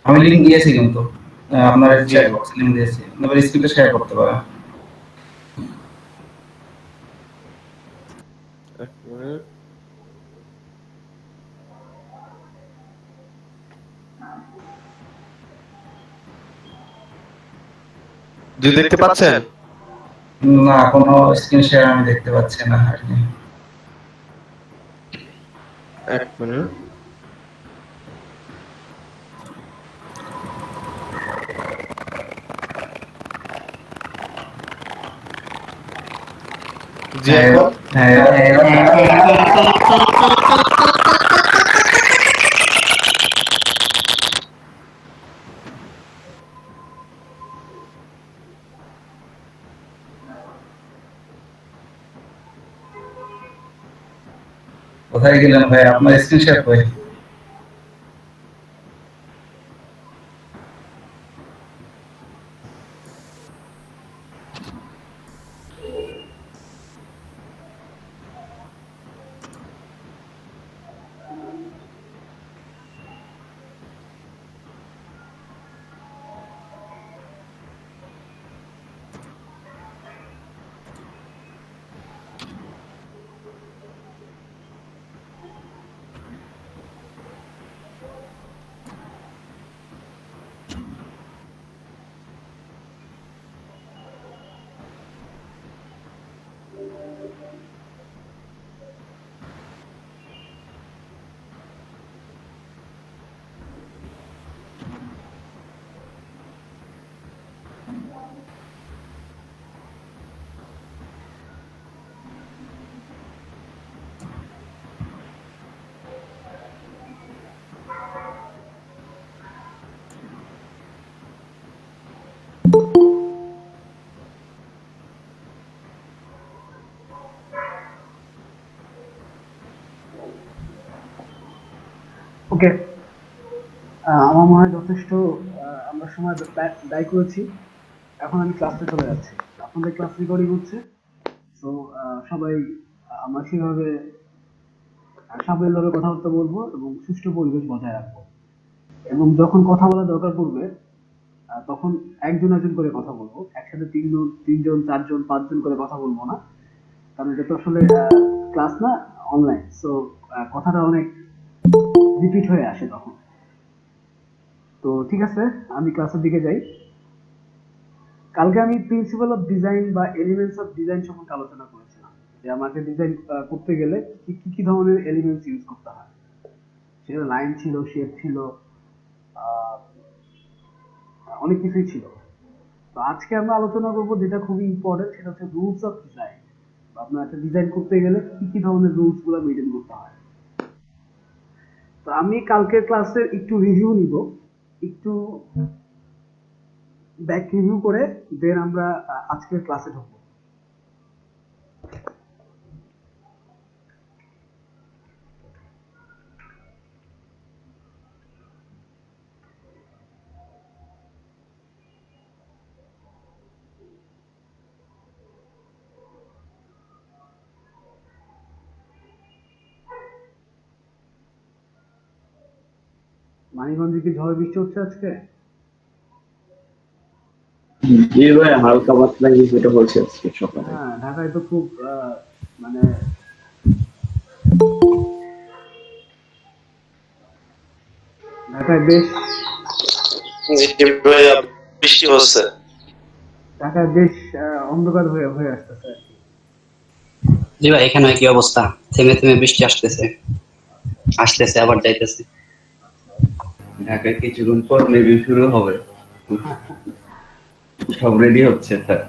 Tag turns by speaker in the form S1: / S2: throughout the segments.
S1: আমি লিংক দিয়েছি কিন্তু আপনার চ্যাট বক্সে লিংক দিয়েছি, আপনার স্ক্রিনটা শেয়ার করতে পারেন।
S2: এক মিনিট। জি, দেখতে পাচ্ছেন?
S1: না, কোনো স্ক্রিন শেয়ার আমি দেখতে পাচ্ছি না আরকি।
S2: এক মিনিট। জি,
S1: হ্যাঁ,
S2: এখন?
S1: হ্যাঁ, কোথায় গেলেন ভাই? আপনার স্ক্রিন শেয়ার কই?
S3: ওকে, আমার মনে হয় যথেষ্ট আমরা সময় ব্যয় করেছি। এখন আমি ক্লাসে চলে যাচ্ছি। আপনাদের ক্লাস রেকর্ডিং হচ্ছে, তো সবাই আমরা সেভাবে সাবলীলভাবে কথাবার্তা বলবো এবং সুষ্ঠু পরিবেশ বজায় রাখবো। এবং যখন কথা বলা দরকার পড়বে তখন একজন একজন করে কথা বলবো, একসাথে তিনজন চারজন পাঁচজন করে কথা বলবো না, কারণ এটা তো আসলে ক্লাস না, অনলাইন। সো কথাটা অনেক রিপিট হয়ে আসে তখন। তো ঠিক আছে, আমি ক্লাসের দিকে যাই। কালকে আমি প্রিন্সিপাল অফ ডিজাইন বা এলিমেন্টস অফ ডিজাইন সম্পর্কে আলোচনা করেছিলাম, যে আমাকে ডিজাইন করতে গেলে কি কি কি ধরনের এলিমেন্টস ইউজ করতে হয়। সেটা লাইন ছিল, শেপ ছিল, আহ, অনেক কিছুই ছিল। তো আজকে আমরা আলোচনা করবো যেটা খুবই ইম্পর্টেন্ট, সেটা হচ্ছে রুলস অফ ডিজাইন। আপনার একটা ডিজাইন করতে গেলে কি কি ধরনের রুলস গুলো মেনটেন করতে হয়। তো আমি কালকের ক্লাসের একটু রিভিউ নিব, একটু ব্যাক রিভিউ করে দেন আমরা আজকের ক্লাসে ঢুকবো। মানিকগঞ্জে কি ঝড় বৃষ্টি হচ্ছে আজকে?
S4: জি ভাই, হালকা পাতলা কিছুটা হয়েছে আজকে সকালে।
S3: হ্যাঁ, ঢাকায় তো খুব মানে ঢাকায় বেশ
S2: জি ভাইয়া, বৃষ্টি হচ্ছে।
S3: ঢাকায় বেশ অন্ধকার হয়ে হয়ে আসতেছে আর কি।
S5: জি ভাই, এখানে কি অবস্থা? থেমে থেমে বৃষ্টি আসতেছে, আসতেছে আবার যাইতেছে।
S1: ঢাকায় কিছুক্ষণ পর মেবি শুরু হবে। সব রেডি হচ্ছে স্যার।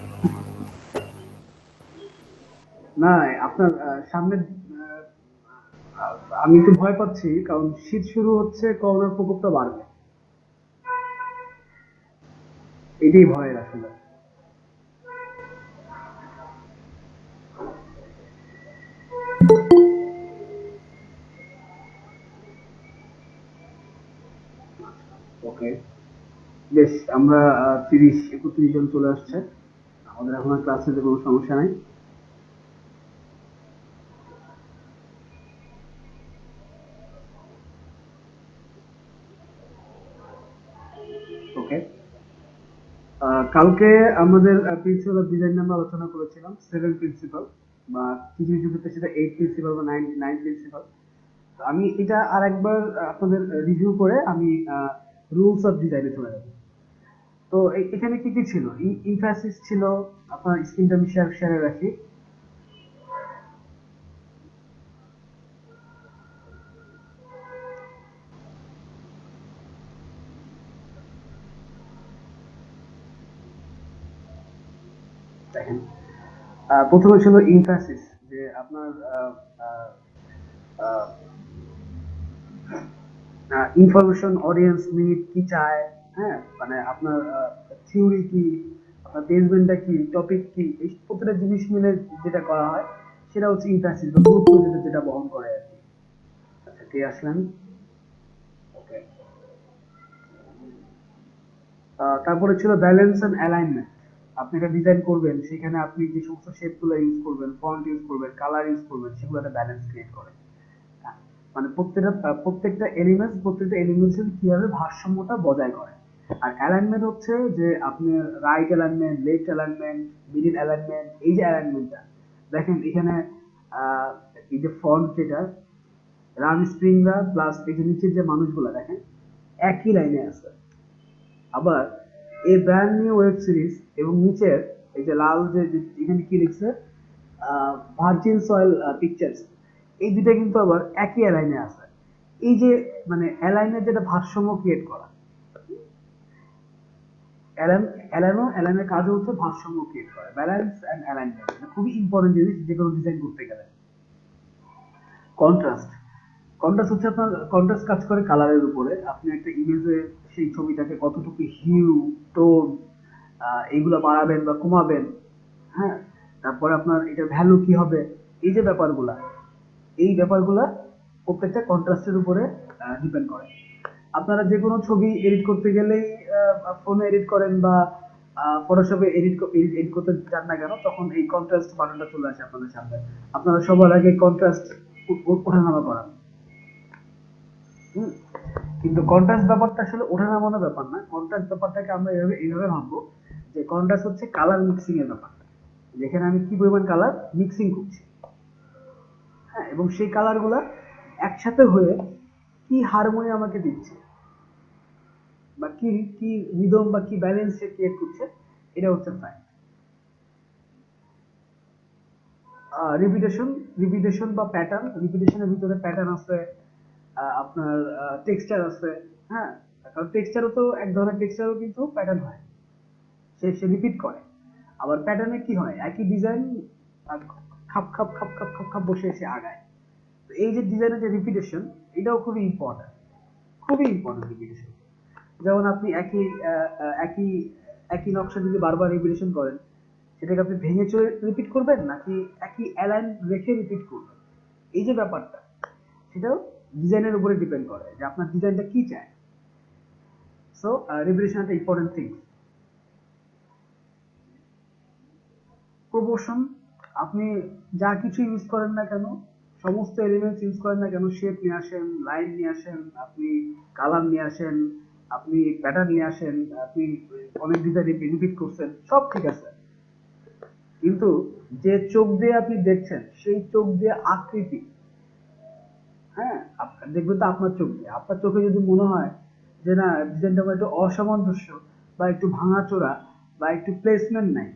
S3: না, আপনার সামনে আমি একটু ভয় পাচ্ছি, কারণ শীত শুরু হচ্ছে, করোনার প্রকোপটা বাড়বে, এটাই ভয়ের আসলে। ওকে, বেশ, আমরা 30-31 জন চলে আসছে। আমাদের এখন আর ক্লাস নিতে কোনো সমস্যা নাই। ওকে, কালকে আমাদের প্রিন্সিপাল অফ ডিজাইন নামে আলোচনা করেছিলাম 7 প্রিন্সিপাল, বা কিছু কিছু ক্ষেত্রে সেটা 8 প্রিন্সিপাল বা 9 প্রিন্সিপাল। আমি এটা আর একবার আপনাদের রিভিউ করে আমি রুলস অফ ডিজাইনে চলে যাব। তো এখানে কি কি ছিল? ইমফ্যাসিস ছিল, আপনার স্ক্রিনটা আমি শেয়ারে রাখি। দেখেন, প্রথমে ছিল ইমফ্যাসিস, যে আপনার ইনফরমেশন অডিয়েন্স নিড কি চায়, হ্যাঁ, মানে আপনার থিওরি কি, আপনার বেসমেন্টটা কি, টপিক কি, এই প্রত্যেকটা জিনিস মিলে যেটা করা হয় সেটা হচ্ছে ইমপ্যাসিভ, বা গুরুত্ব যেটা যেটা বহন করে আর কি। আচ্ছা, কে আসলেন? ওকে। তারপরে ছিল ব্যালেন্স এন্ড অ্যালাইনমেন্ট। আপনি একটা ডিজাইন করবেন, সেখানে আপনি যে সমস্ত শেপগুলো ইউজ করবেন, ফন্ট ইউজ করবেন, কালার ইউজ করবেন, সেগুলো একটা ব্যালেন্স ক্রিয়েট করে। মানে প্রত্যেকটা এলিমেন্টসের কিভাবে ভারসাম্যটা বজায় করে। আর অ্যালাইনমেন্ট হচ্ছে যে আপনি right alignment, left alignment, middle alignment, এই যে অ্যালাইনমেন্টটা দেখেন এখানে, এই যে ফন্ট যেটা রাম স্প্রিংরা প্লাস এই যে নিচের যে মানুষগুলো দেখেন একই লাইনে আছে। আবার এই ব্র্যান্ড নিউ ওয়েব সিরিজ এবং নিচের এই যে লাল যে এখানে কি লিখছে, ভার্জিন সয়েল পিকচার্স, এই দুইটা কিন্তু আবার একই অ্যালাইনে আছে। এই যে মানে অ্যালাইনের যেটা ভারসাম্য ক্রিয়েট করা, অ্যালাইনের কাজ হচ্ছে ভারসাম্য ক্রিয়েট করা, ব্যালেন্স এন্ড অ্যালাইনমেন্ট, খুবই ইম্পর্টেন্ট জিনিস যে কোনো ডিজাইন করতে গেলে। কন্ট্রাস্ট, কন্ট্রাস্ট হচ্ছে আপনার কন্ট্রাস্ট কাজ করে কালারের উপরে। আপনি একটা ইমেজে সেই ছবিটাকে কতটুকু হিউ, টোন, এইগুলো বাড়াবেন বা কমাবেন, হ্যাঁ, তারপরে আপনার এটা ভ্যালু কি হবে, এই যে ব্যাপারগুলা, এই ব্যাপারগুলা প্রত্যেকটা কন্ট্রাস্টের উপরে ডিপেন্ড করে। আপনারা যে কোনো ছবি এডিট করতে গেলেই ফোনে এডিট করেন বা ফটোশপে এডিট করতে চান না কেন, তখন এই কন্ট্রাস্ট বাটনটা চলে আসে আপনাদের সামনে। আপনারা সবার আগে কন্ট্রাস্ট ওঠানামা করান। হুম, কিন্তু কন্ট্রাস্ট ব্যাপারটা আসলে ওঠানামানোর ব্যাপার না। কন্ট্রাস্ট ব্যাপারটাকে আমরা এইভাবে ভাববো যে কন্ট্রাস্ট হচ্ছে কালার মিক্সিং এর ব্যাপার, যেখানে আমি কি পরিমাণ কালার মিক্সিং করছি, হ্যাঁ, এবং সেই কালার গুলা একসাথে হয়ে কি হারমোনি আমাকে দিচ্ছে, বা কি কি রিদম বা কি ব্যালেন্স সে ক্রিয়েট করছে, এটা হচ্ছে ফ্যাক্ট। রিপিটেশন বা প্যাটার্ন, রিপিটেশনের ভিতরে প্যাটার্ন আছে, আপনার টেক্সচার আছে, হ্যাঁ, কারণ টেক্সচারও তো এক ধরনের টেক্সচারও কিন্তু প্যাটার্ন হয়, সে রিপিট করে। আবার প্যাটার্নে কি হয়, একই ডিজাইন খাপ খাপ খাপ খাপ খাপ খাপ বসে এসে আগায়। তো এই যে ডিজাইনের যে রিপিটেশন, এটাও খুবই ইম্পর্টেন্ট, খুবই ইম্পর্টেন্ট রিপিটেশন। যেমন আপনি একই একই নকশা যদি বারবার রিপিটেশন করেন, সেটাকে আপনি ভেঙে চলে রিপিট করবেন নাকি একই অ্যালাইন রেখে রিপিট করবেন, এই যে ব্যাপারটা, সেটাও ডিজাইনের উপরে ডিপেন্ড করে যে আপনার ডিজাইনটা কি চায়। সো রিপিটেশন একটা ইম্পর্টেন্ট থিং। প্রপোর্শন, আপনি যা কিছু ইউজ করেন না কেন, সমস্ত এলিমেন্টস ইউজ করেন না কেন, শেপ নিয়ে আসেন, লাইন নিয়ে আসেন, আপনি কালার নিয়ে আসেন, আপনি প্যাটার্ন নিয়ে আসেন, আপনি অনেক ডিজাইন রিপিট করছেন, সব ঠিক আছে, কিন্তু যে চোখ দিয়ে আপনি দেখছেন সেই চোখ দিয়ে আকৃতি, হ্যাঁ, দেখবেন তো আপনার চোখ দিয়ে, আপনার চোখে যদি মনে হয় যে না ডিজাইনটা একটু অসামঞ্জস্য বা একটু ভাঙাচোরা বা একটু প্লেসমেন্ট নাই,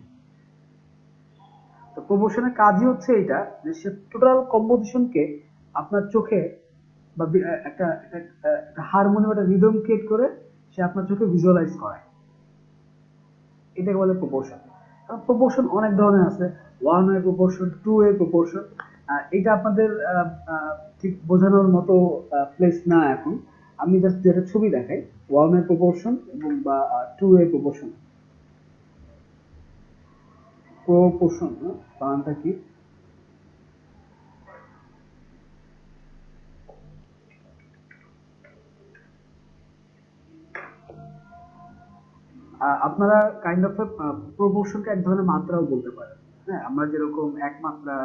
S3: তো প্রমোশনের কাজই হচ্ছে এটা যে সে টোটাল কম্পোজিশনকে আপনার চোখে বা একটা হারমোনি বা একটা রিদম ক্রিয়েট করে সে আপনার চোখে ভিজুয়ালাইজ করায়, এটাকে বলে প্রপোর্শন। প্রপোর্শন অনেক ধরনের আছে, 1 ওয়ে প্রপোর্শন, 2 ওয়ে প্রপোর্শন। এটা আপনাদের ঠিক বোঝানোর মতো প্লেস না এখন। আমি জাস্ট যেটা ছবি দেখাই, 1 ওয়ে প্রপোর্শন এবং বা 2 ওয়ে প্রপোর্শন। প্রপোর্শন বানানটা কি? আপনারা কাইন্ড অফ প্রপোর্শনকে এক ধরনের মাত্রাও বলতে পারেন। হ্যাঁ, আমরা যেরকম এক মাত্রা,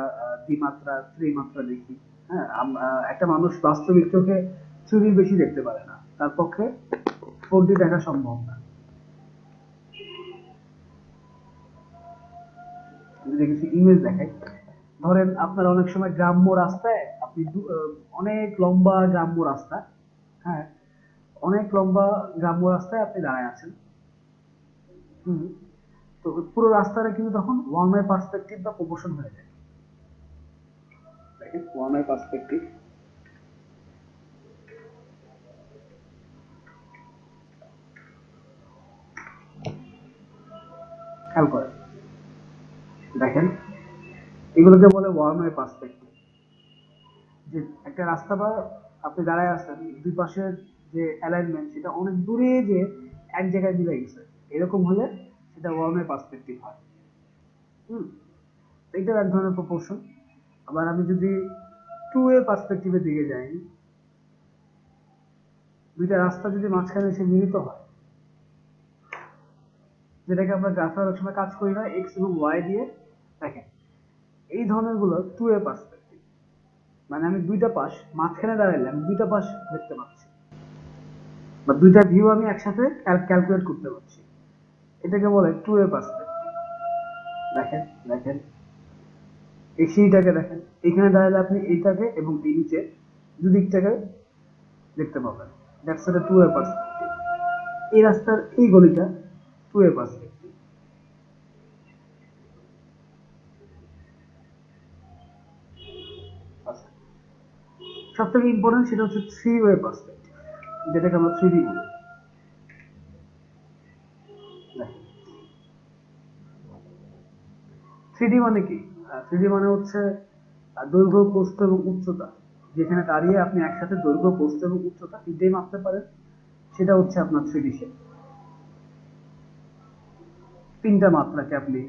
S3: দ্বিমাত্রা, ত্রিমাত্রা দেখি, হ্যাঁ, একটা মানুষ বাস্তবিক চোখে 3D বেশি দেখতে পারে না, তার পক্ষে 4D দেখা সম্ভব না। যদি কিছু ইমেজ দেখাই, ধরেন আপনার অনেক সময় গ্রাম্য রাস্তায় আপনি অনেক লম্বা গ্রাম্য রাস্তা, হ্যাঁ অনেক লম্বা গ্রাম্য রাস্তায় আপনি দাঁড়ায় আছেন। তো পুরো রাস্তাটা কিন্তু তখন ওয়ান ওয়ে পার্সপেক্টিভ বা প্রপোর্শন হয়ে যায়। দেখেন ওয়ান ওয়ে পার্সপেক্টিভ, খেয়াল করেন, দেখেন এগুলোকে বলে ওয়ান ওয়ে পার্সপেক্টিভ। যে একটা রাস্তা বা আপনি দাঁড়ায় আছেন, দুই পাশের যে অ্যালাইনমেন্ট সেটা অনেক দূরে যে এক জায়গায় মিলে গেছে, এরকম হলে সেটা ওয়ান ওয়ে পার্সপেক্টিভ হয়। এইটার এক ধরনের প্রপোর্শন। আবার আমি যদি টু ওয়ে পার্সপেক্টিভের দিকে যাই, দুইটা রাস্তা যদি মাঝখানে এসে মিলিত হয়, যেটাকে আমরা গ্রাফের অনেক সময় কাজ করি না এক্স এবং ওয়াই দিয়ে, দেখেন এই ধরনের গুলো টু ওয়ে পার্সপেক্টিভ। মানে আমি দুইটা পাশ মাঝখানে দাঁড়াইলে আমি দুইটা পাশ দেখতে পাচ্ছি, বা দুইটা ভিউ আমি একসাথে ক্যালকুলেট করতে পারছি, এটাকে বলে টু ওয়ে পার্সপেক্টিভ। দেখেন দেখেন এই সিঁড়িটাকে দেখেন, এখানে দাঁড়ালে আপনি এইটাকে এবং এই নিচে দুদিকটাকে দেখতে পাবেন, that's a two way perspective. এই রাস্তার এই গলিটা টু ওয়ে পার্সপেক্টিভ। আচ্ছা, সবথেকে ইম্পর্টেন্ট সেটা হচ্ছে থ্রি ওয়ে পার্সপেক্টিভ, যেটাকে আমরা 3D বলি। থ্রিডি মানে কি? থ্রিডি মানে হচ্ছে দৈর্ঘ্য, প্রস্থ এবং উচ্চতা। যেখানে দাঁড়িয়ে আপনি একসাথে দৈর্ঘ্য, প্রস্থ এবং উচ্চতা তিনটেই মাপতে পারেন, সেটা হচ্ছে আপনার 3D শেপ। তিনটা মাত্রাকে আপনি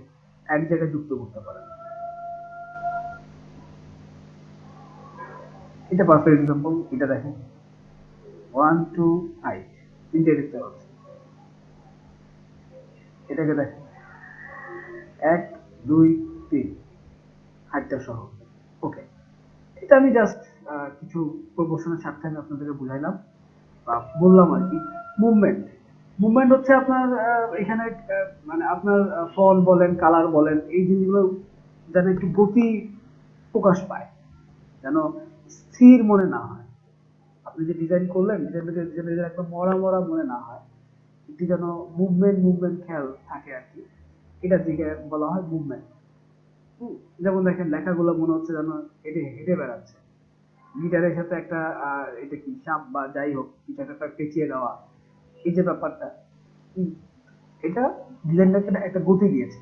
S3: এক জায়গায় যুক্ত করতে পারেন। এটা পারফেক্ট এক্সাম্পল। এটা দেখেন 1 2 হাইট, তিনটে দেখতে পাচ্ছেন। এটাকে দেখেন 1 2 3 হাইটটা সহ। ওকে, এটা আমি জাস্ট কিছু প্রপোর্শনের স্বার্থে আমি আপনাদেরকে বুঝাইলাম বা বললাম আর কি। মুভমেন্ট, মুভমেন্ট হচ্ছে আপনার এখানে মানে আপনার ফল বলেন, কালার বলেন, এই জিনিসগুলো যেন একটু গতি প্রকাশ পায়, যেন স্থির মনে না হয়। আপনি যে ডিজাইন করলেন ডিজাইনটাকে একটা মরা মরা মনে না হয়, একটু যেন মুভমেন্ট খেয়াল থাকে আর কি, এটার দিকে বলা হয় মুভমেন্ট। যেমন দেখেন লেখাগুলো মনে হচ্ছে যেন হেঁটে হেঁটে বেড়াচ্ছে, গিটারের সাথে একটা এটা কি সাপ বা যাই হোক কিছু একটা পেঁচিয়ে দেওয়া, এই যে ব্যাপারটা, এটা ডিজাইনটাকে একটা গতি দিয়েছে।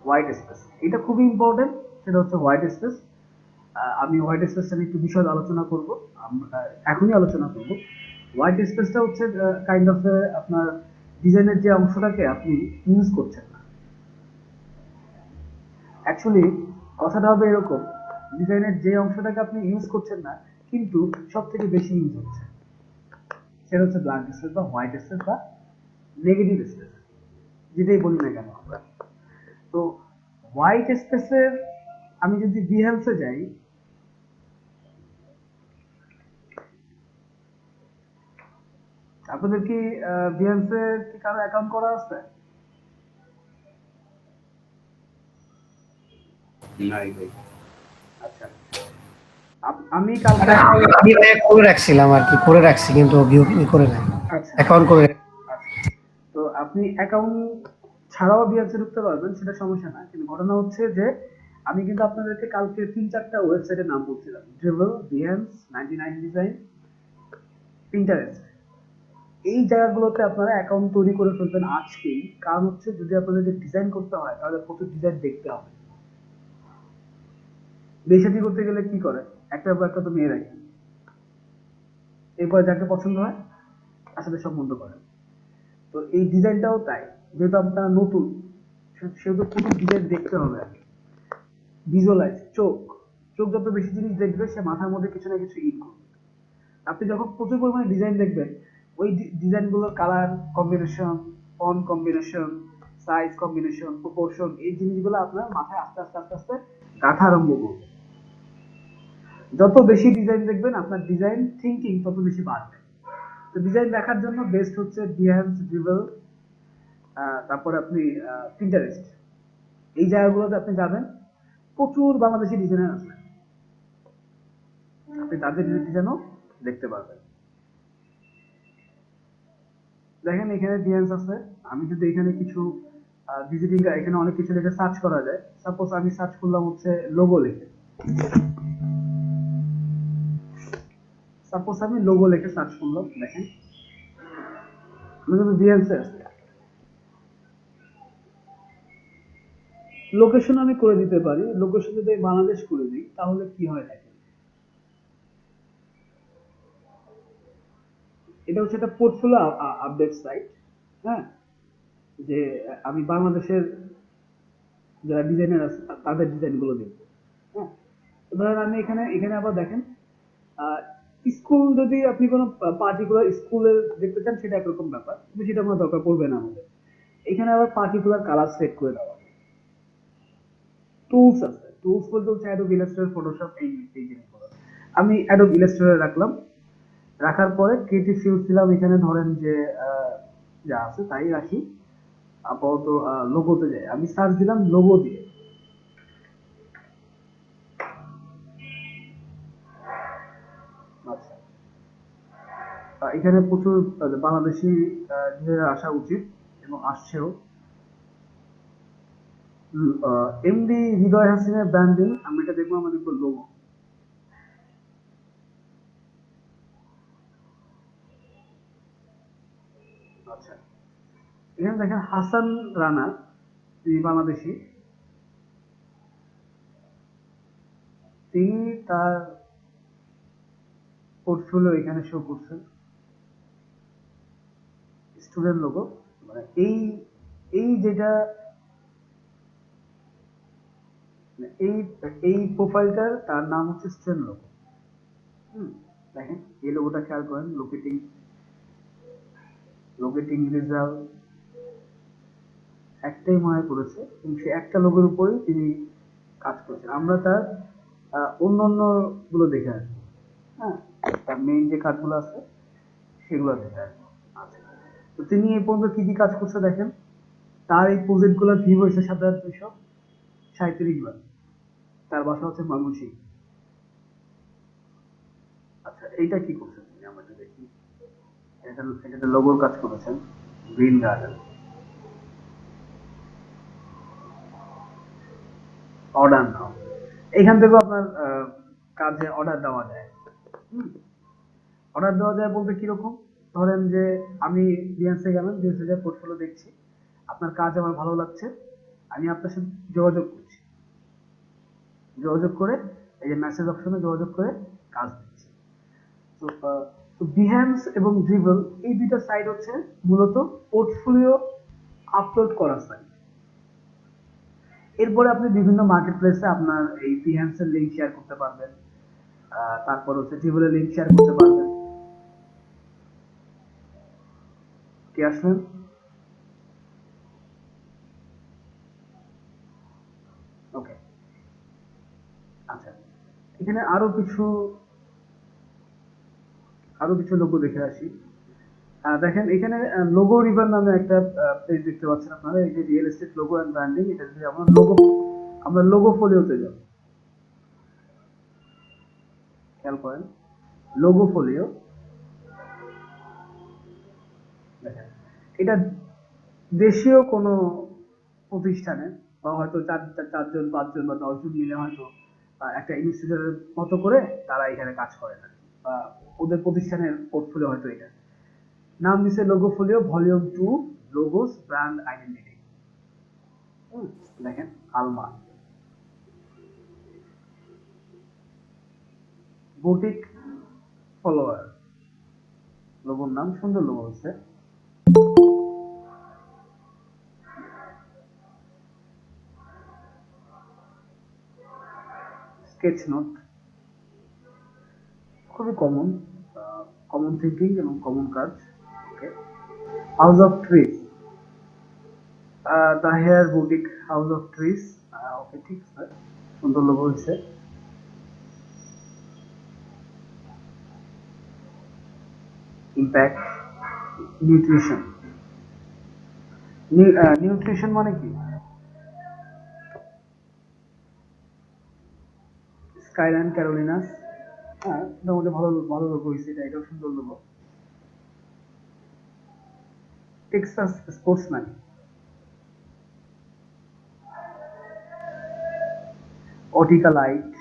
S3: হোয়াইট স্পেস, এটা খুবই ইম্পর্টেন্ট, সেটা হচ্ছে হোয়াইট স্পেস। আমি হোয়াইট স্পেসটা নিয়ে একটু বিষয় আলোচনা করব, এখনই আলোচনা করব। হোয়াইট স্পেসটা হচ্ছে কাইন্ড অফ আপনার ডিজাইনের যে অংশটাকে আপনি ইউজ করছেন না। অ্যাকচুয়ালি কথাটা হবে এরকম, ডিজাইনের যে অংশটাকে আপনি ইউজ করছেন না কিন্তু সব থেকে বেশি ইউজ হচ্ছে, সেটা হচ্ছে ব্ল্যাঙ্ক স্পেস বা হোয়াইট স্পেস বা নেগেটিভ স্পেস, যেটাই বলি না কেন আমরা। তো হোয়াইট স্পেসের আমি যদি বিহেভসে যাই, আপনাদের কি বিহেভসে কি কারো অ্যাকাউন্ট করা আছে?
S1: নাই ভাই।
S3: আচ্ছা, আমি কালকে
S6: আমি করে রাখছিলাম আর কি, করে রাখছি কিন্তু ভিউ করে নাই,
S3: আচ্ছা
S6: অ্যাকাউন্ট করে।
S3: আচ্ছা, তো আপনি অ্যাকাউন্ট ছাড়াও বিহেভসে ঢুকতে পারবেন, সেটা সমস্যা না। কিন্তু ঘটনা হচ্ছে যে আমি কিন্তু আপনাদেরকে কালকে 3-4টা ওয়েবসাইটের নাম বলছিলাম, ড্রিবল, বিহেভস, 99 ডিজাইন, পিন্টারেস্ট। এই জায়গাগুলোতে আপনারা অ্যাকাউন্ট তৈরি করে ফেলবেন আজকেই, কারণ হচ্ছে যদি আপনাদেরকে ডিজাইন করতে হয় তাহলে প্রচুর ডিজাইন দেখতে হবে। বিয়ে শাদী করতে গেলে কি করে, একটা পর একটা তো মেয়ে রাখি, এরপরে যাকে পছন্দ হয় তার সাথে সম্বন্ধ করেন। তো এই ডিজাইনটাও তাই, যেহেতু আপনারা নতুন সেহেতু প্রচুর ডিজাইন দেখতে হবে আগে। ভিজুয়ালাইজ, চোখ চোখ যত বেশি জিনিস দেখবে সে মাথার মধ্যে কিছু না কিছু ইন করবে। আপনি যখন প্রচুর পরিমাণে ডিজাইন দেখবেন, ওই ডিজাইনগুলোর colour combination, font combination, size combination, proportion, এই জিনিসগুলো আপনার মাথায় আস্তে আস্তে আস্তে আস্তে গাঁথা আরম্ভ করবে। যত বেশি ডিজাইন দেখবেন আপনার ডিজাইন থিঙ্কিং তত বেশি বাড়বে। তো ডিজাইন দেখার জন্য বেস্ট হচ্ছে বিহ্যান্স, ড্রিবল, তারপর আপনি পিন্টারেস্ট, এই জায়গাগুলোতে আপনি যাবেন, প্রচুর বাংলাদেশি ডিজাইনার আছে, আপনি তাদের ডিজাইনও দেখতে পারবেন। দেখেন এখানে বিহ্যান্স আছে, আমি যদি এখানে কিছু ভিজিটিং, এখানে অনেক কিছু লিখে সার্চ করা যায়। সাপোজ আমি সার্চ করলাম হচ্ছে লোগো লিখে, সাপোজ আমি লোগো লিখে সার্চ করলাম, দেখেন আমি কিন্তু বিহ্যান্সে আছে। লোকেশন আমি করে দিতে পারি, লোকেশন যদি বাংলাদেশ করে দিই তাহলে কি হয় দেখেন, এটা হচ্ছে একটা পোর্টফোলিও আপডেট সাইট। হ্যাঁ, যে আমি বাংলাদেশের যারা ডিজাইনার আছে তাদের ডিজাইন গুলো দেখবো। হ্যাঁ, ধরেন আমি এখানে এখানে আবার দেখেন স্কুল, যদি আপনি কোনো পার্টিকুলার স্কুলের দেখতে চান সেটা একরকম ব্যাপার, কিন্তু সেটা আমার দরকার পড়বে না আমাদের। এখানে আবার পার্টিকুলার কালার সেট করে দেওয়া, টুলস আছে, টুলস বলতে হচ্ছে অ্যাডোব ইলাস্ট্রেটর, ফটোশপ, এই জিনিসগুলো আমি অ্যাডোব ইলাস্ট্রেটরে রাখলাম। রাখার পরে ক্রিয়েটিভ ফিউজ দিলাম, এখানে ধরেন যে যা আছে তাই রাখি। আপাতত লোগোতে যাই, আমি সার্চ দিলাম লোগো দিয়ে। আচ্ছা, এখানে প্রচুর বাংলাদেশি ডিজাইনার আসা উচিত এবং আসছেও। এমডি হৃদয় হাসিনের ব্র্যান্ডিং, আমি এটা দেখবো, আমরা দেখবো লোগো। আচ্ছা, এখানে দেখেন হাসান রানা, তিনি বাংলাদেশি, তিনি তার পোর্টফোলিও এখানে শো করছেন, স্টুডেন্ট লোগো, মানে এই এই যেটা এই এই প্রোফাইলটার তার নাম হচ্ছে স্টুডেন্ট লোগো। দেখেন এই লোগোটা খেয়াল করেন, লোকেটিং রেজাল্ট একটাই মনে করেছে, কিন্তু সে একটা লোগোর উপরেই তিনি কাজ করেছেন। আমরা তার অন্যান্য গুলো দেখে আসবো। হ্যাঁ, তার মেইন যে কাজগুলো আছে সেগুলো দেখে আসবো। আচ্ছা, তো তিনি এই পর্যন্ত কি কি কাজ করছে দেখেন, তার এই প্রজেক্ট গুলোর ভিউ হয়েছে ৭,২৩৭ বার, তার বাসা হচ্ছে ময়মনসিংহ। আচ্ছা, এইটা কি করছেন তিনি, আমরা একটু দেখি। এটাতে লোগোর কাজ করেছেন, গ্রিন গার্ডেন, অর্ডার নাও, এখান থেকে আপনার কাজে অর্ডার দেওয়া যায়। অর্ডার দেওয়া যায় বলতে কিরকম, ধরেন যে আমি বিএনসে গেলাম, বিএনসে যে পোর্টফোলিও দেখছি, আপনার কাজ আমার ভালো লাগছে, আমি আপনার সাথে যোগাযোগ করছি, যোগাযোগ করে এই যে মেসেজ অপশনে যোগাযোগ করে কাজ দিচ্ছি। তো বিহ্যান্স এবং ড্রিবল এই দুইটা সাইট হচ্ছে মূলত পোর্টফোলিও আপলোড করার সাইট। এরপরে আপনি বিভিন্ন মার্কেট প্লেসে আপনার এই বিহ্যান্সের লিঙ্ক শেয়ার করতে পারবেন, তারপর হচ্ছে ড্রিবলের লিঙ্ক শেয়ার করতে পারবেন। কি আসলেন? ওকে, আচ্ছা, এখানে আরো কিছু লোগো দেখে আসি। দেখেন এখানে লোগো রিভার নামে একটা পেজ দেখতে পাচ্ছেন আপনারা, এই যে real estate logo and branding, এটা যদি আমরা লোগো ফোলিওতে যাব, খেয়াল করেন লোগো ফোলিও, দেখেন এটা দেশীয় কোনো প্রতিষ্ঠানের বা হয়তো চারজন 5জন বা 10জন মিলে হয়তো একটা ইনস্টিটিউটের মতো করে তারা এখানে কাজ করে না, বা ওদের প্রতিষ্ঠানের পোর্টফোলিও হয়তো এটা, নাম দিছে logo folio volume 2 logos brand identity. দেখেন আলমা বুটিক ফলোয়ার, লোগোর নাম, সুন্দর লোগো হচ্ছে। স্কেচ নোট, খুবই কমন থিঙ্কিং এবং কমন কাজ। Okay, House of Tress, the hair boutique House of Tress. Okay, ঠিক আছে, সুন্দর লোগো হচ্ছে। ইম্প্যাক্ট নিউট্রিশন, নিউট্রিশন মানে কি? স্কাইল্যান্ড ক্যারোলিনাস, হ্যাঁ মোটামুটি ভালো ভালো লোগো হয়েছে, এটাও সুন্দর logo. Texas sportsman, Attica light.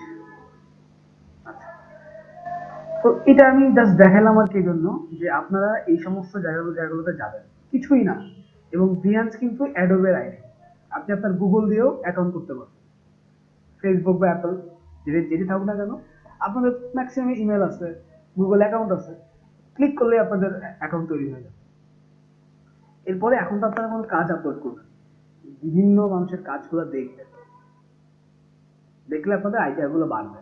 S3: তো এটা আমি জাস্ট দেখালাম আর কি এই জন্য যে আপনারা এই সমস্ত জায়গাগুলোতে যাবেন, কিছুই না। এবং ভিয়ান্স কিন্তু অ্যাডোবের আইডি, আপনি আপনার গুগল দিয়েও অ্যাকাউন্ট করতে পারবেন, ফেসবুক বা অ্যাপল যেটি থাকুক না কেন, আপনাদের ম্যাক্সিমাম ইমেল আছে, গুগল অ্যাকাউন্ট আছে, ক্লিক করলে আপনাদের অ্যাকাউন্ট তৈরি হয়ে যাবে। এরপরে এখন তো আপনারা কোনো কাজ আপলোড করবেন, বিভিন্ন মানুষের কাজগুলো দেখবেন, দেখলে আপনাদের আইডিয়াগুলো বাড়বে।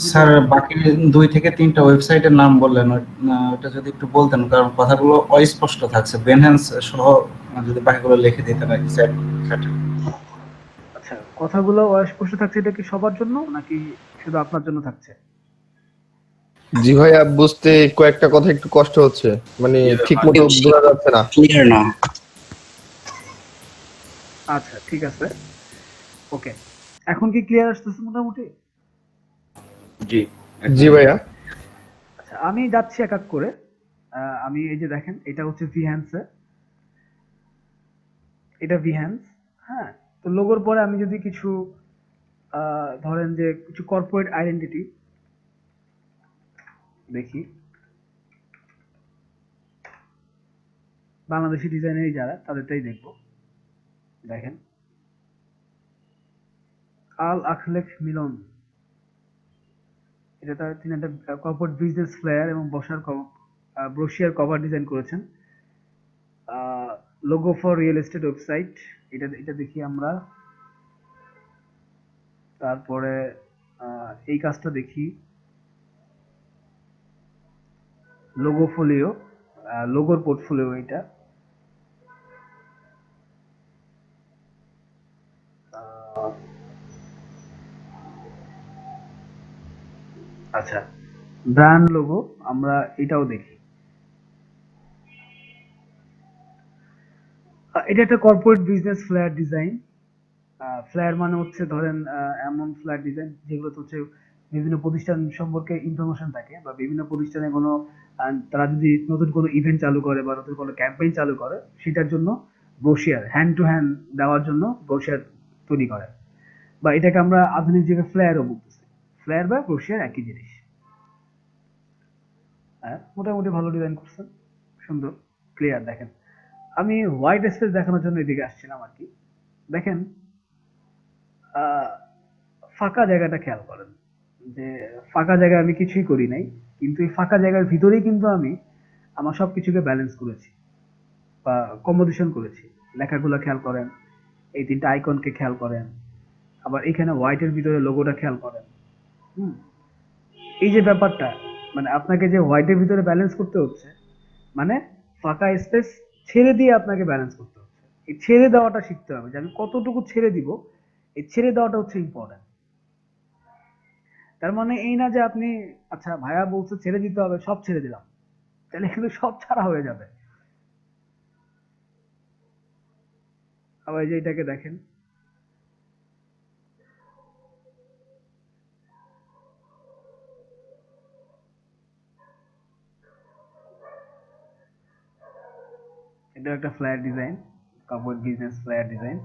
S1: স্যার বাকি 2 থেকে 3টা ওয়েবসাইটের নাম বললেন, ওটা যদি একটু বলতেন, কারণ কথাগুলো অস্পষ্ট থাকছে। বেনহ্যান্স সহ যদি বাকিগুলো লিখে দিতেন আর কি স্যার।
S3: আচ্ছা, কথাগুলো অস্পষ্ট থাকছে, এটা কি সবার জন্য নাকি শুধু আপনার জন্য থাকছে?
S2: জি ভাইয়া, বুঝতে কয়েকটা কথা একটু কষ্ট হচ্ছে, মানে ঠিক মতো বোঝা যাচ্ছে না।
S5: ক্লিয়ার না।
S3: আচ্ছা ঠিক আছে, ওকে, এখন কি ক্লিয়ার আসতেছে মোটামুটি?
S1: জি
S2: জি ভাইয়া।
S3: আচ্ছা, আমি যাচ্ছি এক এক করে। আমি এই যে দেখেন, এটা হচ্ছে ভিহ্যান্স, এটা ভিহ্যান্স। হ্যাঁ, তো লোগোর পরে আমি যদি কিছু ধরেন যে কিছু কর্পোরেট আইডেন্টিটি দেখি, বাংলাদেশি ডিজাইনারই যারা, তাদেরটাই দেখবো। দেখেন, আল আখলেখ মিলন, এটা তিনি একটা কর্পোরেট বিজনেস ফ্লেয়ার এবং বসার ব্রোশিয়ার কভার ডিজাইন করেছেন। Logo for real estate website, এটা এটা দেখি আমরা। তারপরে এই কাজটা দেখি, লোগো ফোলিও, লোগোর পোর্টফোলিও এটা। আচ্ছা, ব্র্যান্ড লোগো, আমরা এটাও দেখি। এটা একটা corporate business flare design. Flare মানে হচ্ছে ধরেন এমন ফ্ল্যার ডিজাইন যেগুলোতে হচ্ছে বিভিন্ন প্রতিষ্ঠান সম্পর্কে ইনফরমেশন থাকে, বা বিভিন্ন প্রতিষ্ঠানে কোনো তারা যদি নতুন কোনো ইভেন্ট চালু করে বা নতুন কোনো ক্যাম্পেইন চালু করে, সেটার জন্য ব্রোশিয়ার, হ্যান্ড টু হ্যান্ড দেওয়ার জন্য ব্রোশিয়ার তৈরি করে, বা এটাকে আমরা আধুনিক যুগে ফ্ল্যারও বলতেছি। ফ্ল্যার বা ব্রোশিয়ার একই জিনিস। হ্যাঁ, মোটামুটি ভালো ডিজাইন করছেন, সুন্দর, ক্লিয়ার। দেখেন, আমি হোয়াইট স্পেস দেখানোর জন্য এদিকে আসছিলাম আর কি। দেখেন, আহ, ফাঁকা জায়গাটা খেয়াল করেন, যে ফাঁকা জায়গায় আমি কিছুই করি নাই, কিন্তু এই ফাঁকা জায়গার ভিতরেই কিন্তু আমি আমার সবকিছুকে ব্যালেন্স করেছি বা কম্পোজিশন করেছি। লেখাগুলো খেয়াল করেন, এই 3টা আইকনকে খেয়াল করেন, আবার এখানে হোয়াইটের ভিতরে লোগোটা খেয়াল করেন। হুম, এই যে ব্যাপারটা, মানে আপনাকে যে হোয়াইটের ভিতরে ব্যালেন্স করতে হচ্ছে, মানে ফাঁকা স্পেস ছেড়ে দিয়ে আপনাকে ব্যালেন্স করতে হচ্ছে। এই ছেড়ে দেওয়াটা শিখতে হবে, যে আমি কতটুকু ছেড়ে দিব, এই ছেড়ে দেওয়াটা হচ্ছে ইম্পর্টেন্ট। তার মানে এই না যে আপনি, আচ্ছা ভাইয়া বলছে ছেড়ে দিতে হবে, সব ছেড়ে দিলাম, তাহলে কিন্তু সব ছাড়া হয়ে যাবে। আবার এই যে এটাকে দেখেন, এটা একটা ফ্ল্যাট ডিজাইন, কাপড় বিজনেস ফ্ল্যাট ডিজাইন।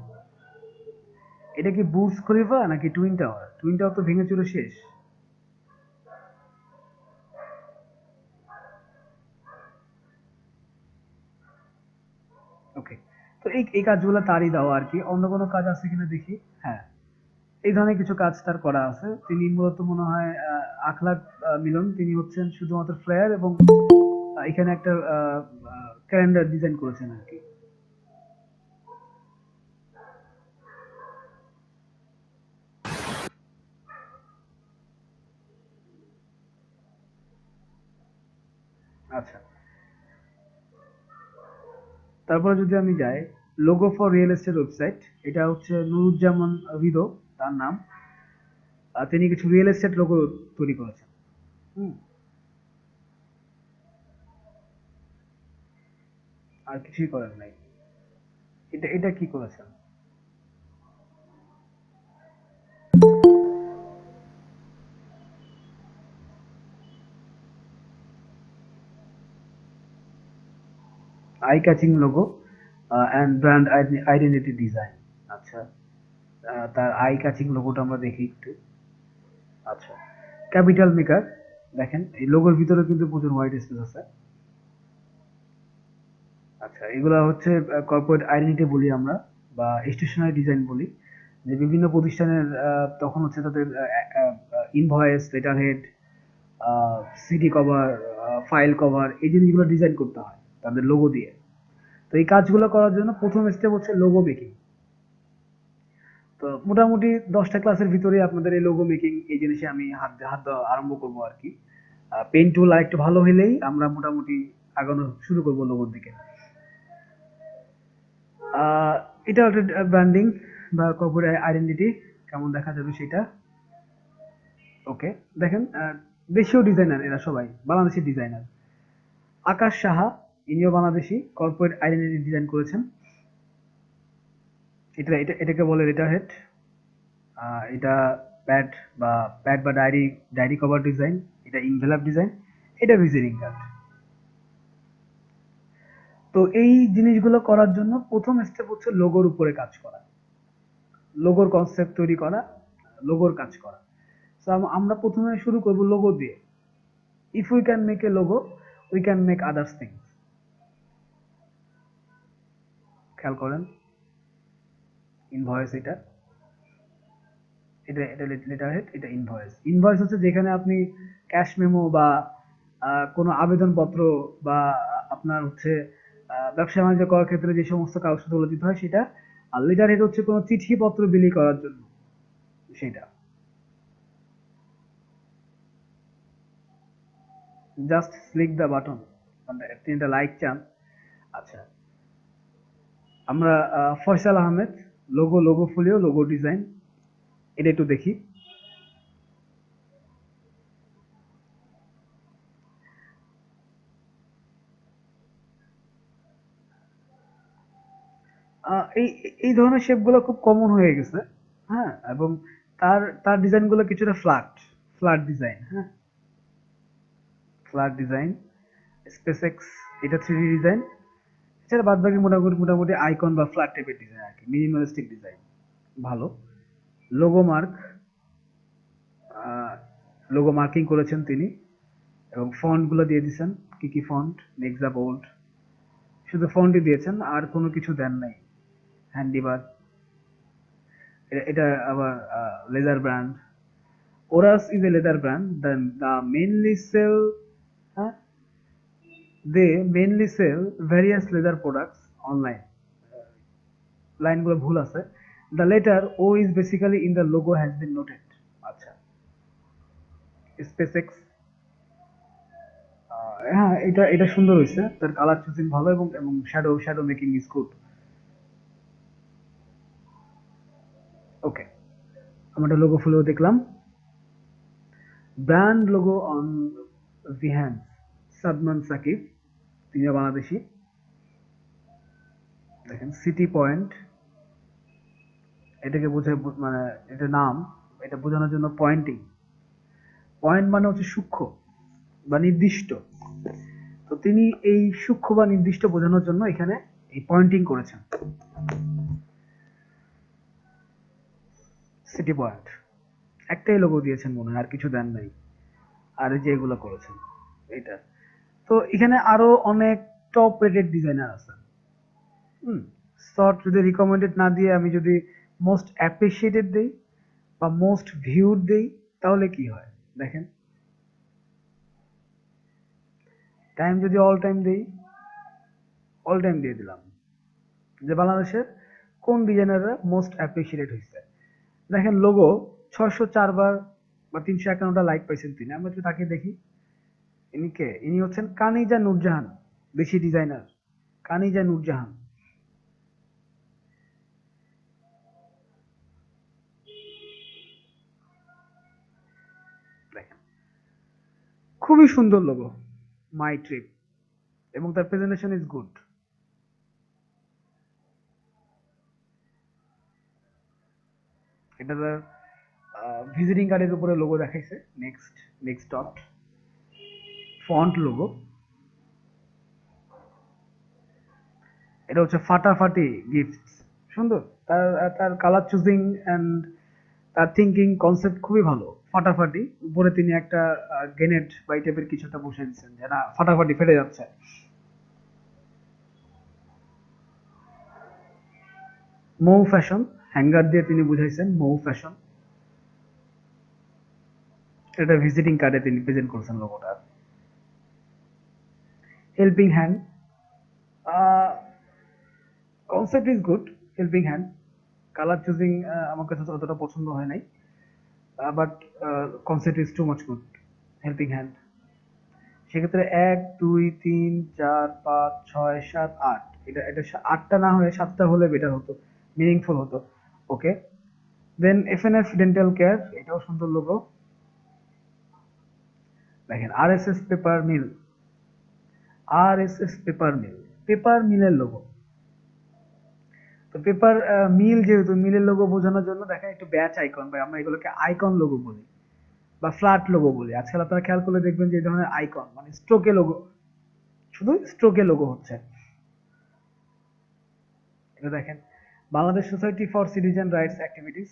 S3: এটা কি বুর্জ খলিফা নাকি টুইন টাওয়ার? টুইন টাওয়ার তো ভেঙে চুরে শেষ। ওকে, তো এই এই কাজগুলো তারই দেওয়া আর কি। অন্য কোনো কাজ আছে কিনা দেখি। হ্যাঁ, এই ধরনের কিছু কাজ তার করা আছে। তিনি মূলত মনে হয় আখলাক মিলন, তিনি হচ্ছেন শুধুমাত্র ফ্লেয়ার এবং এখানে একটা ক্যালেন্ডার ডিজাইন করেছেন আর কি। আচ্ছা, তারপরে যদি আমি যাই, logo for real estate website, এটা হচ্ছে নুরুজ্জামান হৃদয় তার নাম। তিনি কিছু রিয়েল এস্টেট লোগো তৈরি করেছেন। হুম, আর কিছুই করেন নাই। এটা এটা কি করেছেন? Eye catching logo and brand identity design. আচ্ছা, তার আই ক্যাচিং লোগোটা আমরা দেখি একটু। আচ্ছা, ক্যাপিটাল মেকার, দেখেন এই লোগোর ভিতরে কিন্তু প্রচুর হোয়াইট স্পেস আছে। আচ্ছা, এগুলা হচ্ছে কর্পোরেট আইডেন্টিটি বলি আমরা, বা স্টেশনারি ডিজাইন বলি, যে বিভিন্ন প্রতিষ্ঠানের তখন হচ্ছে তাদের invoice, letter head, CD cover, file cover, এই জিনিসগুলো ডিজাইন করতে হয় তাদের লোগো দিয়ে। তো এই কাজগুলো করার জন্য প্রথম স্টেপ হচ্ছে লোগো মেকিং। তো মোটামুটি 10টা ক্লাসের ভিতরে আপনাদের এই লোগো মেকিং এই জিনিসে আমি হাত দেওয়া আরম্ভ করবো আর কি। পেইন্ট টুল আর একটু ভালো হলেই আমরা মোটামুটি আগানো শুরু করবো লোগোর দিকে। এটা একটা ব্র্যান্ডিং বা কর্পোরেট আইডেন্টিটি কেমন দেখা যাবে সেটা। ওকে, দেখেন দেশীয় ডিজাইনার, এরা সবাই বাংলাদেশি ডিজাইনার। আকাশ সাহা, ইনিও বাংলাদেশি, কর্পোরেট আইডেন্টিটি ডিজাইন করেছেন। এটাকে বলে লেটার হেড। এটা প্যাড বা ডায়েরি কভার ডিজাইন। এটা ইনভেলপ ডিজাইন। এটা ভিজিটিং কার্ড। তো এই জিনিসগুলো করার জন্য প্রথম স্টেপ হচ্ছে লোগোর উপরে কাজ করা, লোগোর কনসেপ্ট তৈরি করা, লোগোর কাজ করা। সো আমরা প্রথমে শুরু করব লোগো দিয়ে। If we can make a logo, we can make others things. খেয়াল করেন, ইনভয়েস, এটা এটা এটা লেটার হেড, এটা ইনভয়েস। ইনভয়েস হচ্ছে যেখানে আপনি ক্যাশ মেমো বা কোনো আবেদনপত্র বা আপনার হচ্ছে ব্যবসা বাণিজ্য করার ক্ষেত্রে যে সমস্ত কাগজপত্র দিতে হয় সেটা। আর লেটার হেড হচ্ছে কোনো চিঠিপত্র বিলি করার জন্য সেটা। জাস্ট ক্লিক দ্য বাটন, আপনি একটা লাইক চান। আচ্ছা, আমরা Faisal Ahmed, logo polio, logo design, এটা একটু দেখি। এই এই ধরনের শেপগুলো খুব কমন হয়ে গেছে। হ্যাঁ, এবং তার তার ডিজাইনগুলো কিছুটা ফ্ল্যাট ডিজাইন। হ্যাঁ, ফ্ল্যাট ডিজাইন। স্পেসএক্স, এটা 3D ডিজাইন। এছাড়া বাদ বাকি মোটামুটি আইকন বা ফ্ল্যাট টাইপের ডিজাইন আর কি, মিনিমালিস্টিক ডিজাইন। ভালো। লোগো মার্ক, লোগো মার্কিং করেছেন তিনি, এবং ফন্ট গুলো দিয়ে দিয়েছেন। কি কি ফন্ট? নেক্সা, বোল্ড, শুধু ফন্টই দিয়েছেন, আর কোনো কিছু দেন নাই। হ্যান্ডিবার, এটা আবার leather brand. ওরাস is a leather brand. The mainly sell, হ্যাঁ, they mainly sell various leather products online. লাইনগুলো ভুল আছে। The letter O is basically in the logo has been noted. আচ্ছা, SpaceX, হ্যাঁ, এটা সুন্দর হয়েছে, তার কালার চুজিং ভালো, এবং shadow making is good. Okay, আমরা লোগো ফুলো দেখলাম। Brand logo on Behance, Sadman Sakib, তিনি বাংলাদেশি। দেখেন সিটি পয়েন্ট, এটাকে বোঝায়, মানে এটা নাম, এটা বোঝানোর জন্য পয়েন্টিং। পয়েন্ট মানে হচ্ছে সূক্ষ্ম বা নির্দিষ্ট। তো তিনি এই সূক্ষ্ম বা নির্দিষ্ট বোঝানোর জন্য এখানে এই পয়েন্টিং করেছেন। সিটি পয়েন্ট, একটাই লোগো দিয়েছেন মনে হয়, আর কিছু দেন নাই। আর এই যে এগুলো করেছেন এটা। তো এখানে আরো অনেক টপ রেটেড ডিজাইনার আছে। শর্ট যদি রিকমেন্ডেড না দিয়ে আমি যদি মোস্ট অ্যাপ্রিসিয়েটেড দেই বা মোস্ট ভিউড দেই, তাহলে কি হয় দেখেন। টাইম যদি অল টাইম দেই, অল টাইম দিয়ে দিলাম, যে বাংলাদেশের কোন ডিজাইনাররা মোস্ট অ্যাপ্রিসিয়েটেড হয়েছে। দেখেন লোগো 604 বার বা 351টা লাইক পাইছেন তিনি। আমরা একটু তাকে দেখি, ইনি কে? ইনি হচ্ছেন কানিজা নূরজাহান, দেশি ডিজাইনার কানিজা নূরজাহান। দেখেন খুবই সুন্দর লোগো, মাই ট্রিপ, এবং তার প্রেজেন্টেশন ইজ গুড। এটা তার ভিজিটিং কার্ডের উপরে লোগো দেখাইছে, next next dot font logo. এটা হচ্ছে ফাটাফাটি গিফটস, সুন্দর। তার তার কালার চুজিং অ্যান্ড তার থিঙ্কিং কনসেপ্ট খুবই ভালো। ফাটাফাটি উপরে তিনি একটা গ্রেনেড বা এই টাইপের কিছু একটা বসে দিচ্ছেন, যে না ফাটাফাটি ফেটে যাচ্ছে। মৌ ফ্যাশন হ্যাঙ্গার দিয়ে তিনি বুঝাইছেন মৌ ফ্যাশন। এটা ভিজিটিং কার্ডে তিনি প্রেজেন্ট করছেন লোগোটা। Helping hand, concept is good. Helping hand, colour choosing আমার কাছে অতটা পছন্দ হয় নাই, but concept is too much good. Helping hand, সেক্ষেত্রে 1 2 3 4 5 6 7 8, এটা এটা 8টা না হয়ে 7টা হলে বেটার হতো, মিনিংফুল হতো। Okay, then FNF dental care, এটাও সুন্দর লোগো। দেখেন RSS paper mill, RSS paper mill, paper মিলের লোগো। তো পেপার মিল, যেহেতু মিলের লোগো বোঝানোর জন্য দেখেন একটু ব্যাচ আইকন, বা আমরা এগুলোকে আইকন লোগো বলি বা ফ্ল্যাট লোগো বলি। আজকাল আপনারা খেয়াল করলে দেখবেন যে এই ধরনের আইকন মানে স্ট্রোকে লোগো, শুধু স্ট্রোকে লোগো হচ্ছে। এটা দেখেন Bangladesh society for citizen rights activities,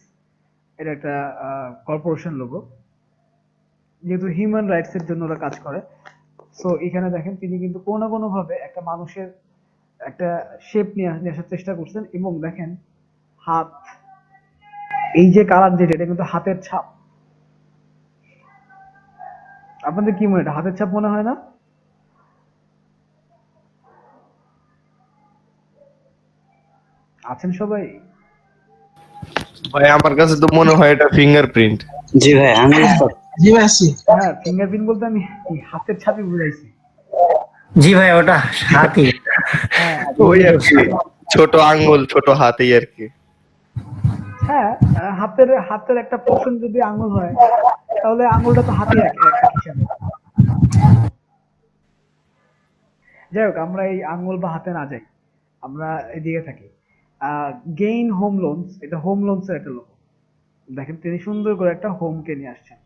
S3: এটা একটা কর্পোরেশন লোগো, যেহেতু হিউম্যান রাইটস এর জন্য ওরা কাজ করে। সো এখানে দেখেন তিনি কিন্তু কোনো না কোনো ভাবে একটা মানুষের একটা শেপ নিয়ে আসার চেষ্টা করছেন। এবং দেখেন হাত, এই যে কালার যেটা, এটা কিন্তু হাতের ছাপ। আপনাদের কি মনে হয়, এটা হাতের ছাপ মনে হয় না? আছেন সবাই?
S2: ভাই আমার কাছে তো মনে হয় এটা ফিঙ্গারপ্রিন্ট।
S5: জি ভাই আমি
S6: জি ভাই আসছি।
S3: হ্যাঁ, ফিঙ্গারপ্রিন্ট বলতে আমি এই হাতের ছাপই বুঝাইছি।
S6: জি ভাই ওটা হাতি।
S3: হ্যাঁ
S2: ওই আর কি, ছোট আঙ্গুল ছোট হাতেই আর কি।
S3: হ্যাঁ, হাতের হাতের একটা পোর্শন যদি আঙুল হয়, তাহলে আঙুলটা তো হাতে এক হিসাবে। যাই হোক, আমরা এই আঙুল বা হাতে না যাই, আমরা এদিকে থাকি। গেইন হোম লোনস, এটা হোম লোনস এর একটা লোগো। দেখেন তিনি সুন্দর করে একটা হোমকে নিয়ে আসছেন।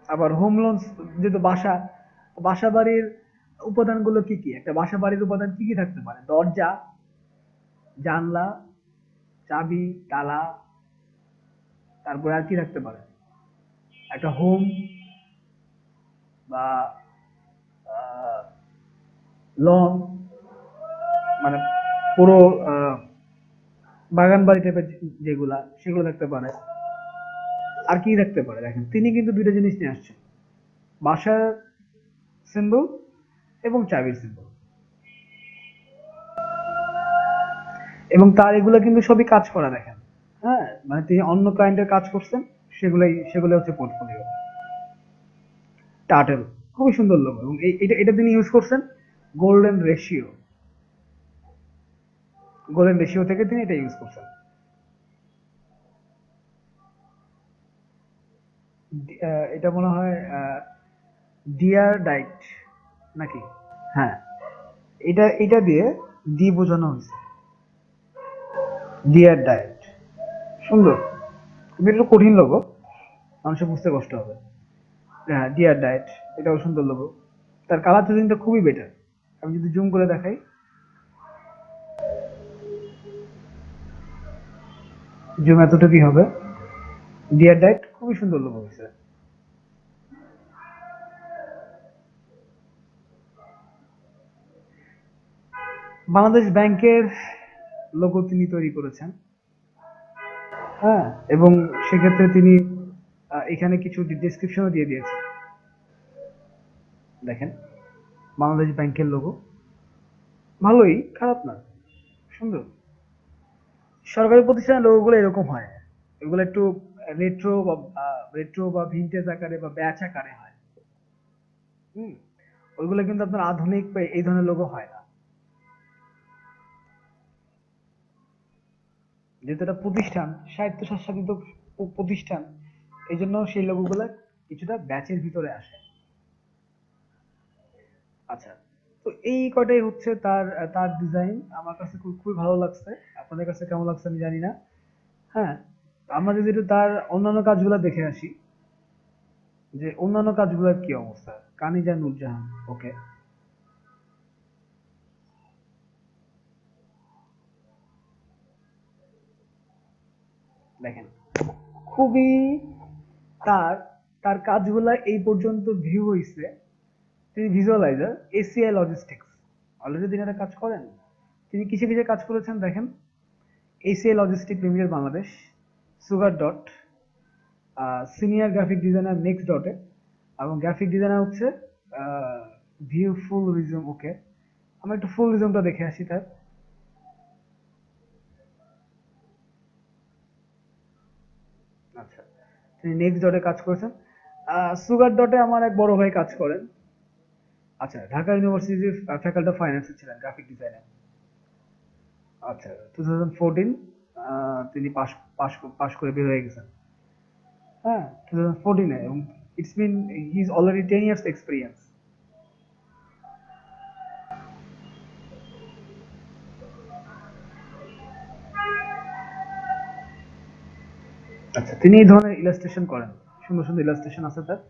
S3: আবার হোম লোনস যেহেতু বাসা, বাসা বাড়ির উপাদানগুলো কি কি, একটা বাসা বাড়ির উপাদান কি কি থাকতে পারে? দরজা, জানলা, চাবি, তালা, তারপরে আর কি থাকতে পারে? একটা হোম বা লন, মানে পুরো বাগান বাড়ি টাইপের যেগুলা, সেগুলো থাকতে পারে। আর কি থাকতে পারে? দেখেন তিনি কিন্তু দুইটা জিনিস নিয়ে আসছেন, বাসার সিম্বল এবং চাবির সিম্বল। এবং তার এগুলো কিন্তু সবই কাজ করা, দেখেন। হ্যাঁ, মানে তিনি অন্য ক্লায়েন্টের কাজ করছেন, সেগুলো হচ্ছে পোর্টফোলিও। টার্টেল, খুবই সুন্দর লোগো। এবং এটা এটা তিনি ইউজ করছেন গোল্ডেন রেশিও, গোল্ডেন রেশিও থেকে তিনি এটা ইউজ করছেন। এটা মনে হয় ডিয়ার ডাইট নাকি? হ্যাঁ, এটা এটা দিয়ে ডি বোঝানো হয়েছে, ডিয়ার ডায়েট। সুন্দর, কিন্তু একটু কঠিন লোগো, মানুষের বুঝতে কষ্ট হবে। হ্যাঁ, ডিয়ার ডায়েট, এটাও সুন্দর লোগো। তার কালার চুজিংটা খুবই বেটার। আমি যদি জুম করে দেখাই, জুম এতটুকুই হবে। ডিয়ার ডায়েট খুবই সুন্দর লোগো হয়েছে। বাংলাদেশ ব্যাংকের লোগো তিনি তৈরি করেছেন। হ্যাঁ, এবং সেক্ষেত্রে তিনি এখানে কিছু ডেসক্রিপশনও দিয়ে দিয়েছেন। দেখেন বাংলাদেশ ব্যাংকের লোগো, ভালোই, খারাপ না, সুন্দর। সরকারি প্রতিষ্ঠানের লোগোগুলো এরকম হয়, এগুলো একটু রেট্রো বা ভিনটেজ আকারে বা ব্যাচ আকারে হয়। হুম, ওইগুলো কিন্তু আপনার আধুনিক বা এই ধরনের লোগো হয় না। যেহেতু এটা প্রতিষ্ঠান, স্বায়ত্তশাসিত প্রতিষ্ঠান, এই জন্য সেই লোগোগুলো কিছুটা ব্যাচের ভিতরে আসে। আচ্ছা, তো এই কটাই হচ্ছে তার তার ডিজাইন। আমার কাছে খুবই ভালো লাগছে, আপনাদের কাছে কেমন লাগছে আমি জানি না। হ্যাঁ, আমরা যদি একটু তার অন্যান্য কাজগুলো দেখে আসি, যে অন্যান্য কাজগুলোর কি অবস্থা। কানিজা নূরজাহান, ওকে, দেখেন খুবই তার তার কাজগুলা এই পর্যন্ত ভিউ হইছে। তিনি ভিজুয়ালাইজার, এসিআই লজিস্টিক্স, অলরেডি তিনি একটা কাজ করেন। তিনি কিসে কিসে কাজ করেছেন দেখেন, ACI logistic limited Bangladesh, sugar dot, senior graphic designer next ডটে, এবং গ্রাফিক ডিজাইনার হচ্ছে ভিউ ফুল রিজুম। ওকে, আমরা একটু ফুল রিজুমটা দেখে আসি তার। আচ্ছা, তিনি নেক্সট ডটে কাজ করেছেন। সুগার ডটে আমার এক বড় ভাই কাজ করেন। আচ্ছা, ঢাকা ইউনিভার্সিটির ফ্যাকাল্টি অফ ফাইন্যান্সে ছিলেন গ্রাফিক ডিজাইনার। আচ্ছা, 2014 তিনি পাস পাস পাস করে বের হয়ে গেছেন। হ্যাঁ, 2014 এ, এবং it's mean he is already 10 years experience. আচ্ছা, তিনি এই ধরনের ইলাস্ট্রেশন করেন, সুন্দর সুন্দর ইলাস্ট্রেশন আছে তার।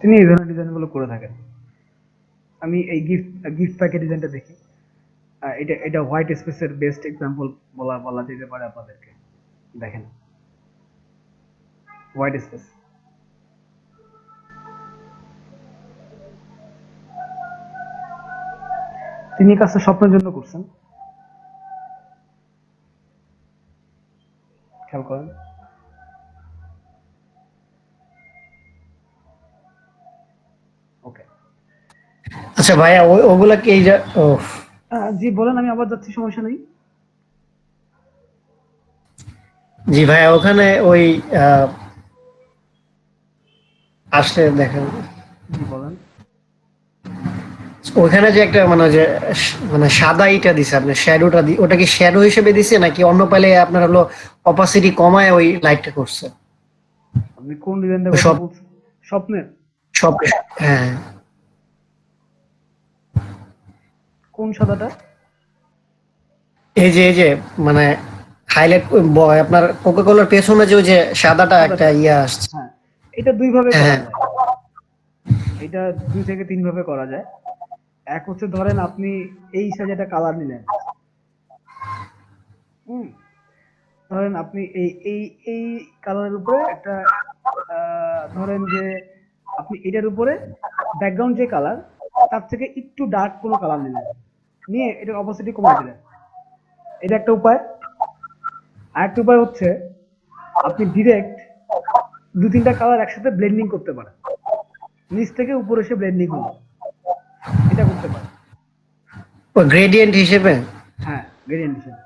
S3: তিনি এই ধরনের ডিজাইনগুলো করে থাকেন। আমি এই গিফট গিফট প্যাকেট ডিজাইনটা দেখি। এটা এটা হোয়াইট স্পেসের বেস্ট এক্সাম্পল বলা বলা যেতে পারে আপনাদেরকে। দেখেন হোয়াইট স্পেস, তিনি কাজটা স্বপ্নের জন্য করছেন, খেয়াল করেন। ওকে,
S6: আচ্ছা ভাইয়া, ওগুলা কি এই যে ও
S3: জি বলেন, আমি আবার যাচ্ছি, সমস্যা নেই।
S6: জি ভাইয়া, ওখানে ওই আসলে দেখেন,
S3: জি বলেন।
S6: ওইখানে যে একটা মানে যে মানে সাদা ইটা দিছে আপনি, শ্যাডোটা ওটা কি শ্যাডো হিসেবে দিছে নাকি অন্য পাইলে আপনার হলো অপাসিটি কমায় ওই লাইটটা করছে?
S3: আপনি কোন ডিজাইনটা কথা
S6: সব
S3: বলছেন? স্বপ্নের
S6: সব হ্যাঁ,
S3: কোন সাদাটা?
S6: এই যে মানে হাইলাইট আপনার কোকা কোলার পেছনে যে ওই যে সাদাটা একটা ইয়া আসছে।
S3: হ্যাঁ, এটা দুই ভাবে করা
S6: হ্যাঁ
S3: যায়। এটা 2 থেকে 3 ভাবে করা যায়। এক হচ্ছে ধরেন আপনি এই সাইজে একটা কালার নিলেন, হুম, ধরেন আপনি এই এই এই কালারের উপরে একটা ধরেন যে আপনি এটার উপরে ব্যাকগ্রাউন্ড যে কালার তার থেকে একটু ডার্ক কোনো কালার নিলেন, নিয়ে এটার অপোসিটি কমাই দিলেন। এটা একটা উপায়। আর একটা উপায় হচ্ছে আপনি ডিরেক্ট 2-3টা কালার একসাথে ব্লেন্ডিং করতে পারেন, নিচ থেকে উপরে এসে ব্লেন্ডিং হলো, এটা করতে পারেন।
S6: ওই গ্রেডিয়েন্ট হিসেবে।
S3: হ্যাঁ, গ্রেডিয়েন্ট হিসেবে।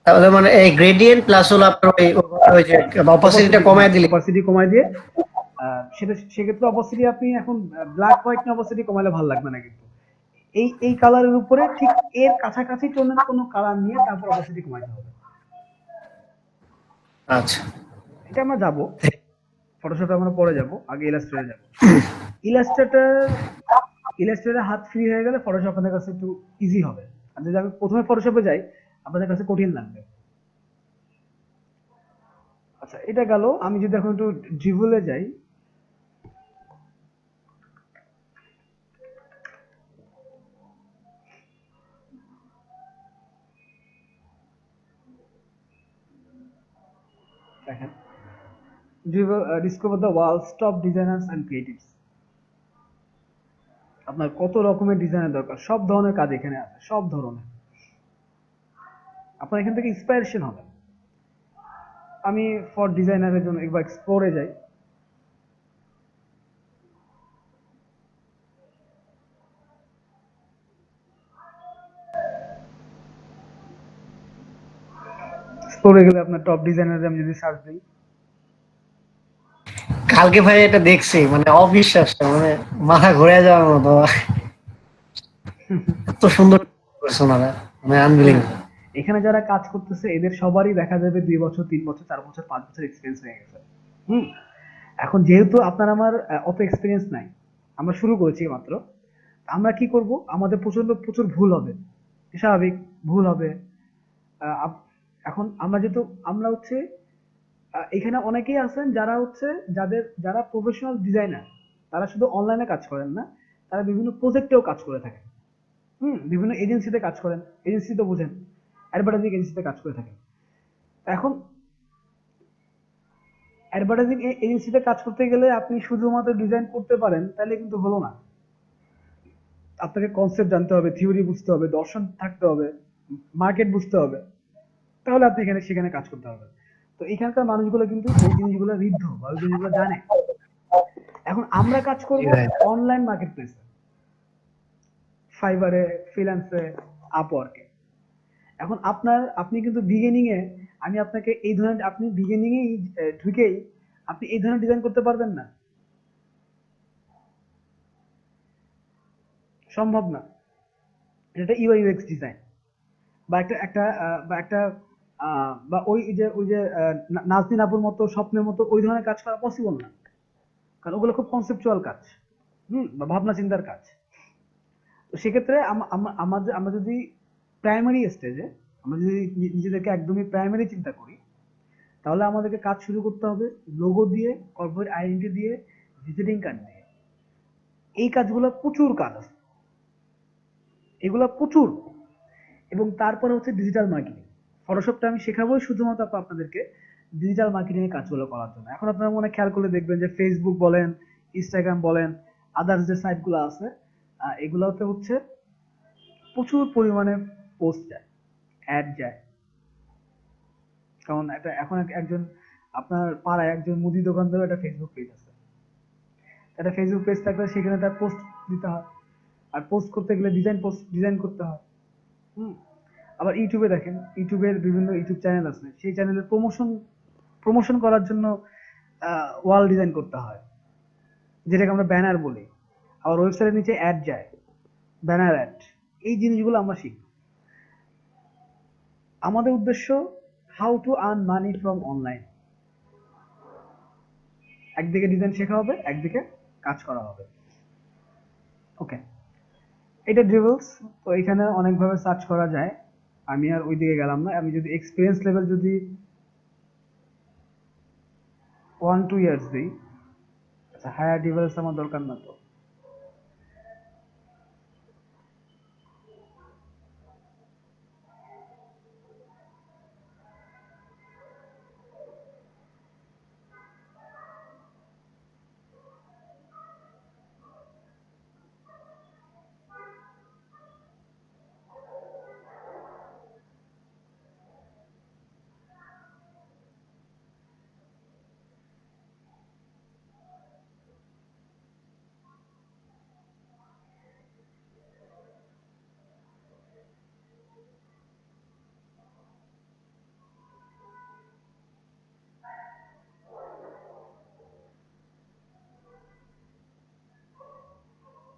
S6: তাহলে মানে এই গ্রেডিয়েন্ট প্লাস হলো আপনার ওই যে অপাসিটিটা কমায় দিলে।
S3: অপাসিটি কমায় দিয়ে সেটা সেক্ষেত্রে অপাসিটি আপনি এখন ব্ল্যাক হোয়াইট না অপাসিটি কমাইলে ভালো লাগবে না, কিন্তু এই এই কালারের উপরে ঠিক এর কাছাকাছি কোনো কালার নিয়ে তারপর অপাসিটি কমাইতে হবে।
S6: আচ্ছা,
S3: এটা আমরা যাবো ফটোশপে, আমরা পরে যাব, আগে ইলাস্ট্রেটরে যাব। ইলাস্ট্রেটরে হাত ফ্রি হয়ে গেলে ফটোশপ আপনাদের কাছে একটু ইজি হবে। আর যদি আমি প্রথমে ফটোশপে যাই আপনাদের কাছে কঠিন লাগবে। আচ্ছা, এটা গেল। আমি যদি এখন একটু ড্রিবলে যাই, দেখেন discover the world's top designers and creatives. আপনার কত রকমের ডিজাইনের দরকার, সব ধরনের কাজ এখানে আছে, সব ধরনের। আপনার এখান থেকে ইন্সপায়ারেশন হবে। আমি ফর ডিজাইনারের জন্য একবার এক্সপ্লোরে যাই। এক্সপ্লোরে গেলে আপনার টপ ডিজাইনারে আমি যদি সার্চ দিই,
S6: কালকে ভাই এটা দেখছি, মানে অবিশ্বাস্য, মানে মাথা ঘুরে যাওয়ার মতো, এত সুন্দর করছে ওনারা, মানে আনবিলিভেবল।
S3: এখানে যারা কাজ করতেছে এদের সবারই দেখা যাবে 2 বছর, 3 বছর, 4 বছর, 5 বছর এক্সপিরিয়েন্স হয়ে গেছে। হুম। এখন যেহেতু আপনার আমার অত এক্সপিরিয়েন্স নাই, আমরা শুরু করেছি মাত্র, আমরা কি করব, আমাদের প্রচুর ভুল হবে, স্বাভাবিক ভুল হবে। এখন আমরা যেহেতু আমরা হচ্ছে এখানে অনেকেই আছেন যারা হচ্ছে যারা প্রফেশনাল ডিজাইনার, তারা শুধু অনলাইনে কাজ করেন না, তারা বিভিন্ন প্রজেক্টেও কাজ করে থাকেন। বিভিন্ন এজেন্সিতে কাজ করেন, এজেন্সি তো বুঝেন, অ্যাডভার্টাইজিং এজেন্সিতে কাজ করে থাকেন। এখন অ্যাডভার্টাইজিং এজেন্সিতে কাজ করতে গেলে আপনি শুধুমাত্র ডিজাইন করতে পারেন তাহলে কিন্তু হলো না। আপনাকে কনসেপ্ট জানতে হবে, থিওরি বুঝতে হবে, দর্শন থাকতে হবে, মার্কেট বুঝতে হবে, তাহলে আপনি সেখানে কাজ করতে হবে। তো এখানকার মানুষগুলো কিন্তু ওই জিনিসগুলো ঋদ্ধ বা ওই জিনিসগুলো জানে। এখন আমরা কাজ করব অনলাইন মার্কেট প্লেসে, ফাইবারে, ফ্রিল্যান্সে, আপওয়ার্কে। এখন আপনি কিন্তু বিগিনিং এ আমি আপনাকে এই ধরনের, আপনি বিগিনিং এ ঢুকেই আপনি এই ধরনের ডিজাইন করতে পারবেন না, সম্ভব না। এটা ইউআই ইউএক্স ডিজাইন বা বা ওই যে নাজনীন আপুর মতো, স্বপ্নের মতো ওই ধরনের কাজ করা পসিবল না, কারণ ওগুলো খুব কনসেপচুয়াল কাজ, বা ভাবনা চিন্তার কাজ। তো সেক্ষেত্রে আমরা যদি প্রাইমারি স্টেজে, আমরা যদি নিজেদেরকে একদমই প্রাইমারি চিন্তা করি, তাহলে আমাদেরকে কাজ শুরু করতে হবে লোগো দিয়ে, কর্পোরেট আইডেন্টিটি দিয়ে, ভিজিটিং কার্ড দিয়ে। এই কাজগুলো প্রচুর কাজ আছে, এগুলো প্রচুর। এবং তারপরে হচ্ছে ডিজিটাল মার্কেটিং। ফটোশপটা আমি শেখাবোই শুধুমাত্র আপনাদেরকে ডিজিটাল মার্কেটিং এর কাজগুলো করার জন্য। এখন আপনারা মনে খেয়াল করলে দেখবেন যে ফেসবুক বলেন, ইনস্টাগ্রাম বলেন, আদার্স যে সাইটগুলো আছে, এগুলোতে হচ্ছে প্রচুর পরিমাণে পোস্ট যায়, অ্যাড যায়। কারণ এখন একজন আপনার পাড়ায় একজন মুদি দোকানদারও একটা ফেসবুক পেজ আছে, একটা ফেসবুক পেজ থাকলে সেখানে তার পোস্ট দিতে হয়, আর পোস্ট করতে গেলে ডিজাইন করতে হয়। আবার ইউটিউবে দেখেন, ইউটিউবের বিভিন্ন ইউটিউব চ্যানেল আছে, সেই চ্যানেলের প্রমোশন করার জন্য ওয়াল ডিজাইন করতে হয়, যেটাকে আমরা ব্যানার বলি। আবার ওয়েবসাইটের নিচে অ্যাড যায়, ব্যানার অ্যাড। এই জিনিসগুলো আমরা শিখব। আমাদের উদ্দেশ্য how to earn money from online. একদিকে ডিজাইন শেখা হবে, একদিকে কাজ করা হবে। ওকে, এটা ড্রিবলস। তো এখানে অনেকভাবে সার্চ করা যায়, আমি আর ওইদিকে গেলাম না। আমি যদি এক্সপিরিয়েন্স লেভেল যদি 1-2 ইয়ার্স দিই, আচ্ছা হায়ার ড্রিবলস আমার দরকার না তো।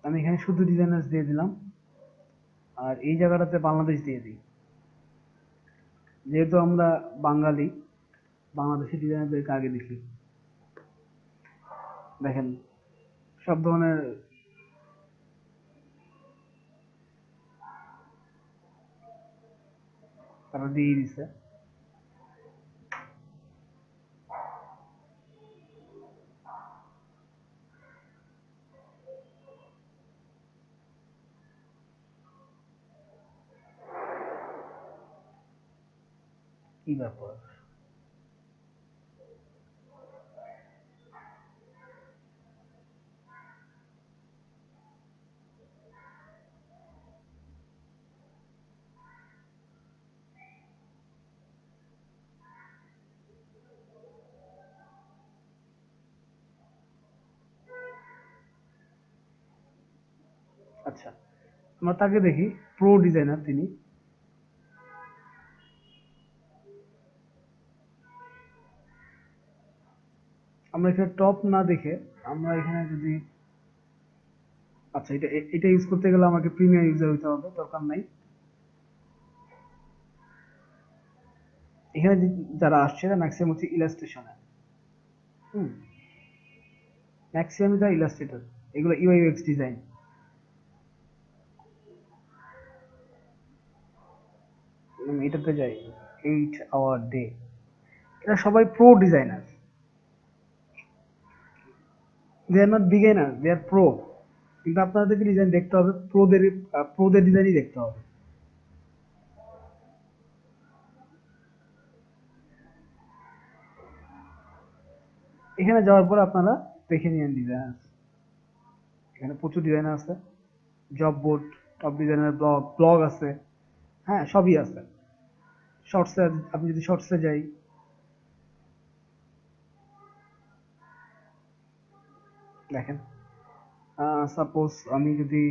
S3: আমি এখানে শুধু ডিজাইনার্স দিয়ে দিলাম, আর এই জায়গাটাতে বাংলাদেশ দিয়ে দিই। যেহেতু আমরা বাঙালি, বাংলাদেশি ডিজাইনারদেরকে আগে দেখি। দেখেন সব ধরনের তারা দিয়ে দিছে। কি ব্যাপার? আচ্ছা, আমরা তাকে দেখি, প্রো ডিজাইনার তিনি। আমরা এখানে টপ না দেখে আমরা এখানে যদি, আচ্ছা এটা ইউজ করতে গেলে আমাকে প্রিমিয়ার ইউজার হতে হবে, দরকার নাই। এখানে যারা আসছে না ম্যাক্সিমাম হচ্ছে ইলাস্ট্রেশনে, ম্যাক্সিমাম যারা ইলাস্ট্রেটর, এগুলো ইউআই ইউএক্স ডিজাইন। এটাতে যাই 8 hour ডে, এরা সবাই pro designer, they are not beginner, they are pro. কিন্তু আপনাদেরকে ডিজাইন দেখতে হবে প্রোদের ডিজাইনই দেখতে হবে। এখানে যাওয়ার পর আপনারা দেখে নিন ডিজাইন, এখানে প্রচুর ডিজাইনার আছে, job board, top designer, blog আছে, হ্যাঁ সবই আছে। শর্টসে আপনি যদি শর্টসে যাই, দেখেন সাপোজ আমি যদি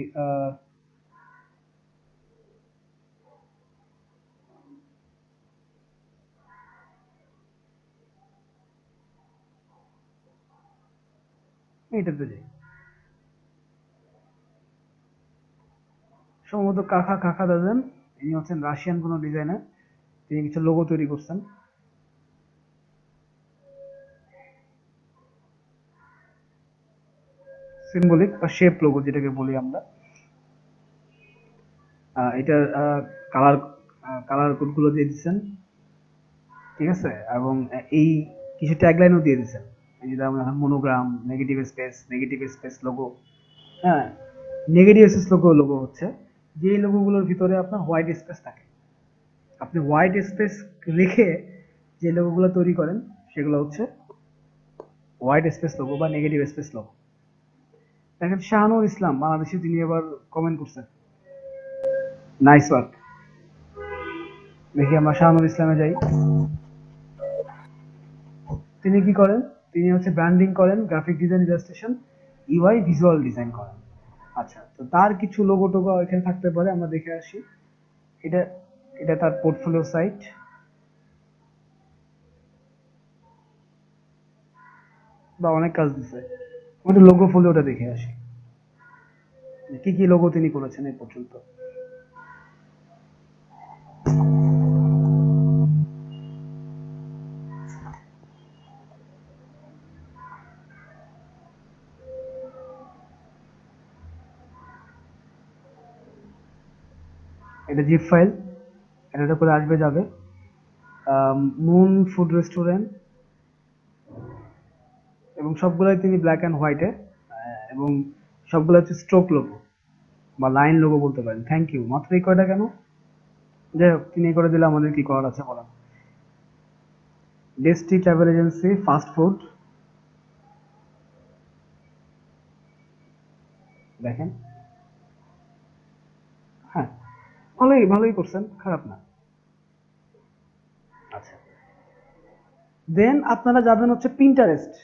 S3: এটাতে যাই, সম্ভবত কাকা দাদেন, ইনি হচ্ছেন রাশিয়ান কোনো ডিজাইনার, তিনি কিছু লোগো তৈরি করছেন। সিম্বলিক বা শেপ লোগো যেটাকে বলি আমরা। এটার কালার কালার কোডগুলো দিয়ে দিচ্ছেন, ঠিক আছে, এবং এই কিছু ট্যাগলাইনও দিয়ে দিচ্ছেন, এই যে যেমন মনোগ্রাম, নেগেটিভ স্পেস লোগো। হ্যাঁ, নেগেটিভ স্পেস লোগো হচ্ছে যে লোগোগুলোর ভিতরে আপনার হোয়াইট স্পেস থাকে, আপনি হোয়াইট স্পেস রেখে যে লোগোগুলো তৈরি করেন সেগুলো হচ্ছে হোয়াইট স্পেস লোগো বা নেগেটিভ স্পেস লোগো। দেখেন শাহানুর ইসলাম বাংলাদেশে, তিনি আবার কমেন্ট করছেন, নাইস ওয়ার্ক। দেখি আমরা শাহানুর ইসলামে যাই, তিনি কি করেন, তিনি হচ্ছে ব্র্যান্ডিং করেন, graphic design, illustration, UI, visual design করেন। আচ্ছা, তো তার কিছু লোগো টোগো এখানে থাকতে পারে, আমরা দেখে আসি। এটা এটা তার পোর্টফোলিও সাইট, বা অনেক কাজ দিছে, আমাদের লোগো ফোলিওটা দেখে আসি কি কি লোগো তিনি করেছেন এই পর্যন্ত। এটা জিপ ফাইল, এটা করে আসবে যাবে মুন ফুড রেস্টুরেন্ট, এবং সবগুলাই তিনি ব্ল্যাক অ্যান্ড হোয়াইটে, এবং সবগুলো হচ্ছে স্ট্রোক লোগো বা লাইন লোগো বলতে পারেন। Thank you. মাত্র এই কয়টা কেন? যাই হোক, তিনি করে দিলে আমাদের কি করার আছে বলেন। ডেস্টি ট্রাভেল এজেন্সি, ফাস্ট ফুড, দেখেন, হ্যাঁ ভালোই করছেন, খারাপ না। আচ্ছা, দেন আপনারা যাবেন হচ্ছে পিন্টারেস্ট।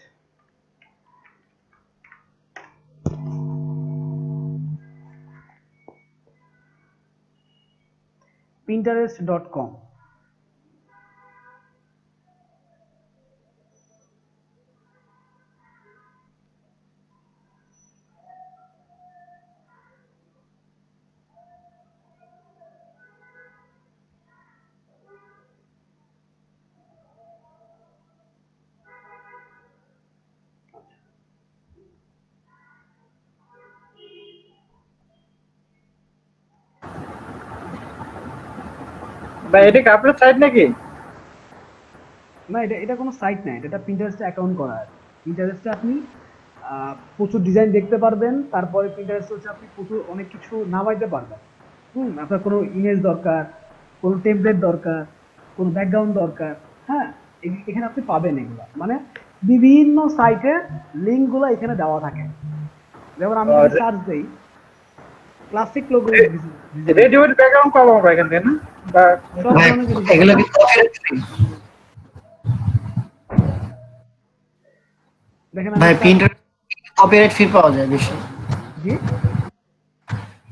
S3: pinterest.com।
S7: ভাই এটা কি আপনার সাইট নাকি?
S3: না, এটা কোনো সাইট না, এটা পিন্টারেস্টে অ্যাকাউন্ট করা আছে। পিন্টারেস্টে আপনি প্রচুর ডিজাইন দেখতে পারবেন, তারপরে পিন্টারেস্টে হচ্ছে আপনি প্রচুর অনেক কিছু নামাইতে পারবেন। আপনার কোনো ইমেজ দরকার, কোনো টেমপ্লেট দরকার, কোনো ব্যাকগ্রাউন্ড দরকার, হ্যাঁ এখানে আপনি পাবেন এগুলো, মানে বিভিন্ন সাইটের লিঙ্কগুলো এখানে দেওয়া থাকে। যেমন আমি সার্চ দেই ক্লাসিক লোগো,
S7: রেডিমেড ব্যাকগ্রাউন্ড পাবো আমরা এখান থেকে না? বা
S3: সব ধরনের জিনিস।
S6: এগুলো কি কপিরাইট ফ্রি?
S3: দেখেন
S6: ভাই পিন্টারেস্ট কপিরাইট ফ্রি পাওয়া যায় বেশি?
S3: জি,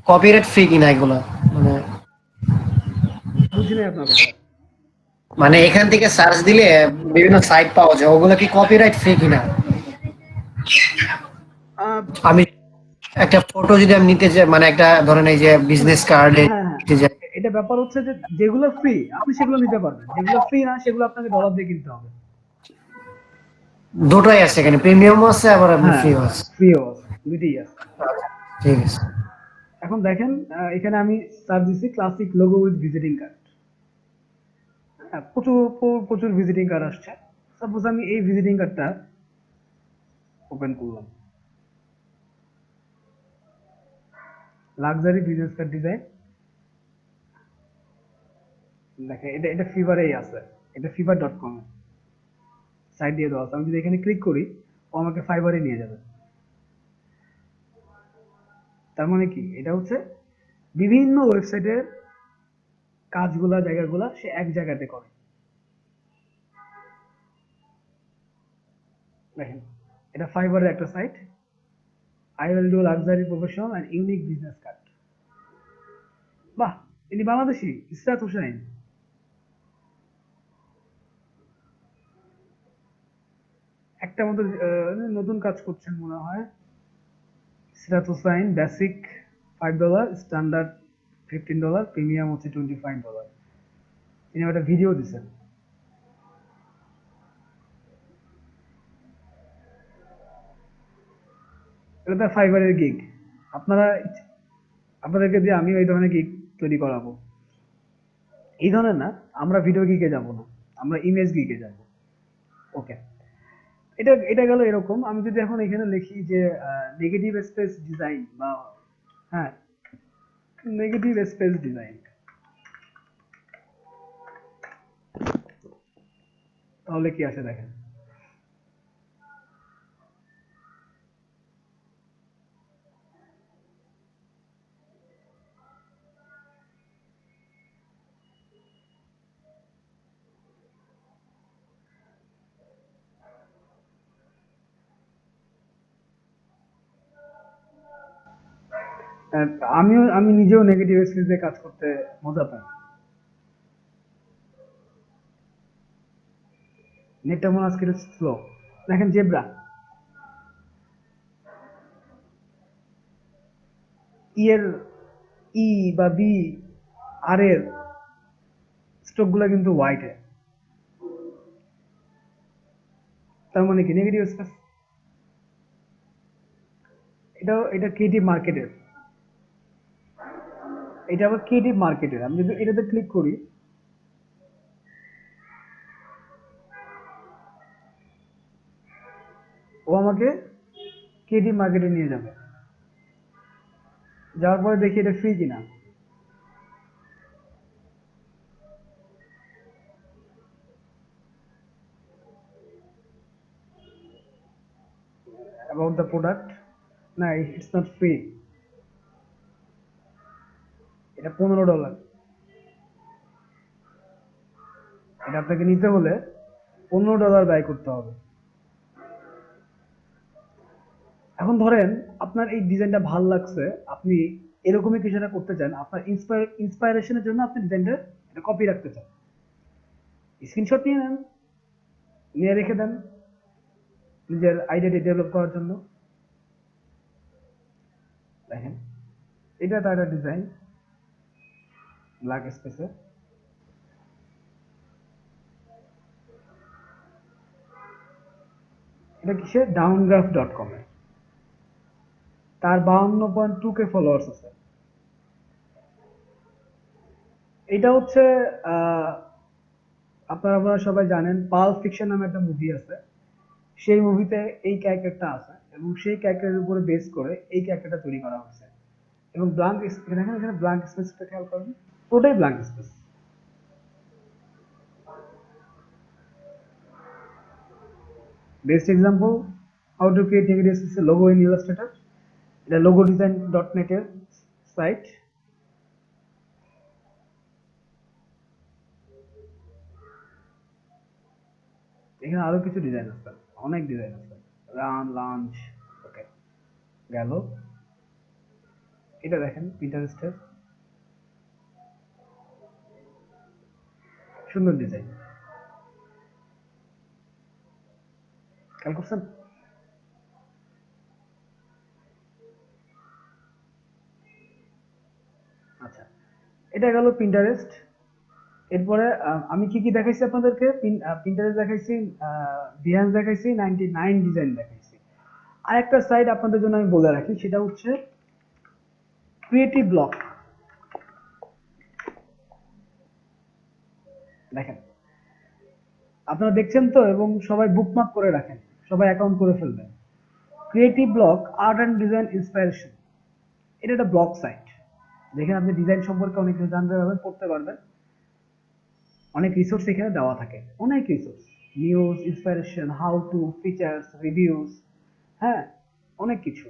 S6: কপিরাইট ফ্রি কিনা এগুলো?
S3: বুঝিনি আপনার কথা।
S6: মানে এখান থেকে সার্চ দিলে বিভিন্ন সাইট পাওয়া যায়, ওগুলো কি কপিরাইট ফ্রি কিনা?
S3: আহ,
S6: আমি একটা ফটো যদি আমি নিতে চাই, মানে একটা ধরেন এই যে বিজনেস কার্ডে
S3: হ্যাঁ হ্যাঁ, এটা ব্যাপার হচ্ছে যে যেগুলো ফ্রি আপনি সেগুলো নিতে পারবেন, যেগুলো ফ্রি না সেগুলো আপনাকে ডলার দিয়ে কিনতে হবে।
S6: দুটোই আছে এখানে, প্রিমিয়ামও আছে আবার আপনি
S3: হ্যাঁ,
S6: ফ্রিও আছে।
S3: ফ্রিও আছে, দুইটাই আছে।
S6: ঠিক আছে।
S3: এখন দেখেন এখানে আমি সার্চ দিচ্ছি classic logo with visiting card. হ্যাঁ, প্রচুর প্রচুর ভিজিটিং কার্ড আসছে। সাপোজ আমি এই ভিজিটিং কার্ডটা ওপেন করলাম, লাক্সারি বিজনেস কার্ড ডিজাইন। দেখেন এটা এটা ফিভারেই আছে, এটা fiverr.com সাইট দিয়ে দেওয়া আছে। আমি যদি এখানে ক্লিক করি ও আমাকে ফাইবারে নিয়ে যাবে। তার মানে কি, এটা হচ্ছে বিভিন্ন ওয়েবসাইটের কাজগুলা জায়গাগুলা সে এক জায়গাতে করে। দেখেন এটা ফাইবারের একটা site, I will do luxury professional and unique business card. বাহ, ইনি বাংলাদেশি, ইসরাত হোসেন। একটা মতো নতুন কাজ করছেন মনে হয়। Israt Hossain, basic $5, standard $15, premium হচ্ছে $25। তিনি একটা ভিডিও দিচ্ছেন। এটা তো ফাইবারের গিগ। আপনারা আপনাদেরকে দিয়ে আমি এই ধরনের গিগ তৈরি করাবো। এই ধরনের না, আমরা ভিডিও গিগে যাব না, আমরা ইমেজ গিগে যাব। ওকে, এটা এটা গেল এরকম। আমি যদি এখন এখানে লিখি যে নেগেটিভ স্পেস ডিজাইন বা হ্যাঁ নেগেটিভ স্পেস ডিজাইন, তাহলে কি আসে দেখেন। আহ, আমি নিজেও নেগেটিভ স্পেস দিয়ে কাজ করতে মজা পাই। নেটটা মনে হয় আজকে স্লো। দেখেন জেব্রা, ই এর ই বা বি আর এর স্ট্রোক গুলা কিন্তু হোয়াইট। তার মানে কি নেগেটিভ স্পেস। এটা ক্রিয়েটিভ মার্কেটের, এটা আবার ক্রিয়েটিভ মার্কেটের। আমি যদি এটাতে ক্লিক করি, ও আমাকে ক্রিয়েটিভ মার্কেটে নিয়ে যাবে। যাওয়ার পরে দেখি এটা ফ্রি কিনা। অ্যাবাউট দ্য প্রোডাক্ট, না ইটস নট ফ্রি, এটা $15। এটা আপনাকে নিতে হলে $15 ব্যয় করতে হবে। এখন ধরেন আপনার এই ডিজাইনটা ভাল লাগছে, আপনি এরকমই কিছু একটা করতে চান, আপনার ইন্সপায়ারেশনের জন্য আপনি ডিজাইনটা কপি রাখতে চান, স্ক্রিনশট নিয়ে নেন, নিয়ে রেখে দেন নিজের আইডিয়াটি ডেভেলপ করার জন্য। দেখেন এটা তার একটা ডিজাইন, ব্ল্যাক স্পেসে। এটা কিসে, ডাউনগ্রাফ.com এ। তার 52.2K ফলোয়ার্স আছে। এটা হচ্ছে আহ, আপনারা সবাই জানেন পাল ফিকশন নামে একটা মুভি আছে, সেই মুভিতে এই ক্যারেক্টারটা আছে এবং সেই ক্যারেক্টারের উপরে বেস করে এই ক্যারেক্টারটা তৈরি করা হয়েছে। এবং ব্ল্যাঙ্ক দেখেন এখানে ব্ল্যাঙ্ক স্পেসটা খেয়াল করেন, পুরোটাই blank space. Best example how to create negative space logo in Illustrator. এটা লোগো ডিজাইন .net এর সাইট। এখানে আরো কিছু ডিজাইন আছে, অনেক ডিজাইন আছে, রান লাঞ্চ। ওকে গেল। এটা দেখেন পিন্টারেস্টের, সুন্দর ডিজাইন, খেয়াল করছেন। আচ্ছা, এটা গেল পিন্টারেস্ট। এরপরে আমি কি কি দেখাইছি আপনাদেরকে? পিন্টারেস্ট দেখাইছি, বিহান্স দেখাইছি, 99 ডিজাইন দেখাইছি। আরেকটা সাইট আপনাদের জন্য আমি বলে রাখি, সেটা হচ্ছে ক্রিয়েটিভ ব্লক। দেখেন, আপনারা দেখছেন তো, এবং সবাই বুকমার্ক করে রাখেন, সবাই অ্যাকাউন্ট করে ফেলবেন। Creative block art and design inspiration, এটা একটা ব্লগ সাইট। দেখেন, আপনি ডিজাইন সম্পর্কে অনেক কিছু জানতে পারবেন, পড়তে পারবেন। অনেক রিসোর্স এখানে দেওয়া থাকে, অনেক resource, news, inspiration, how to, features, reviews, হ্যাঁ, অনেক কিছু।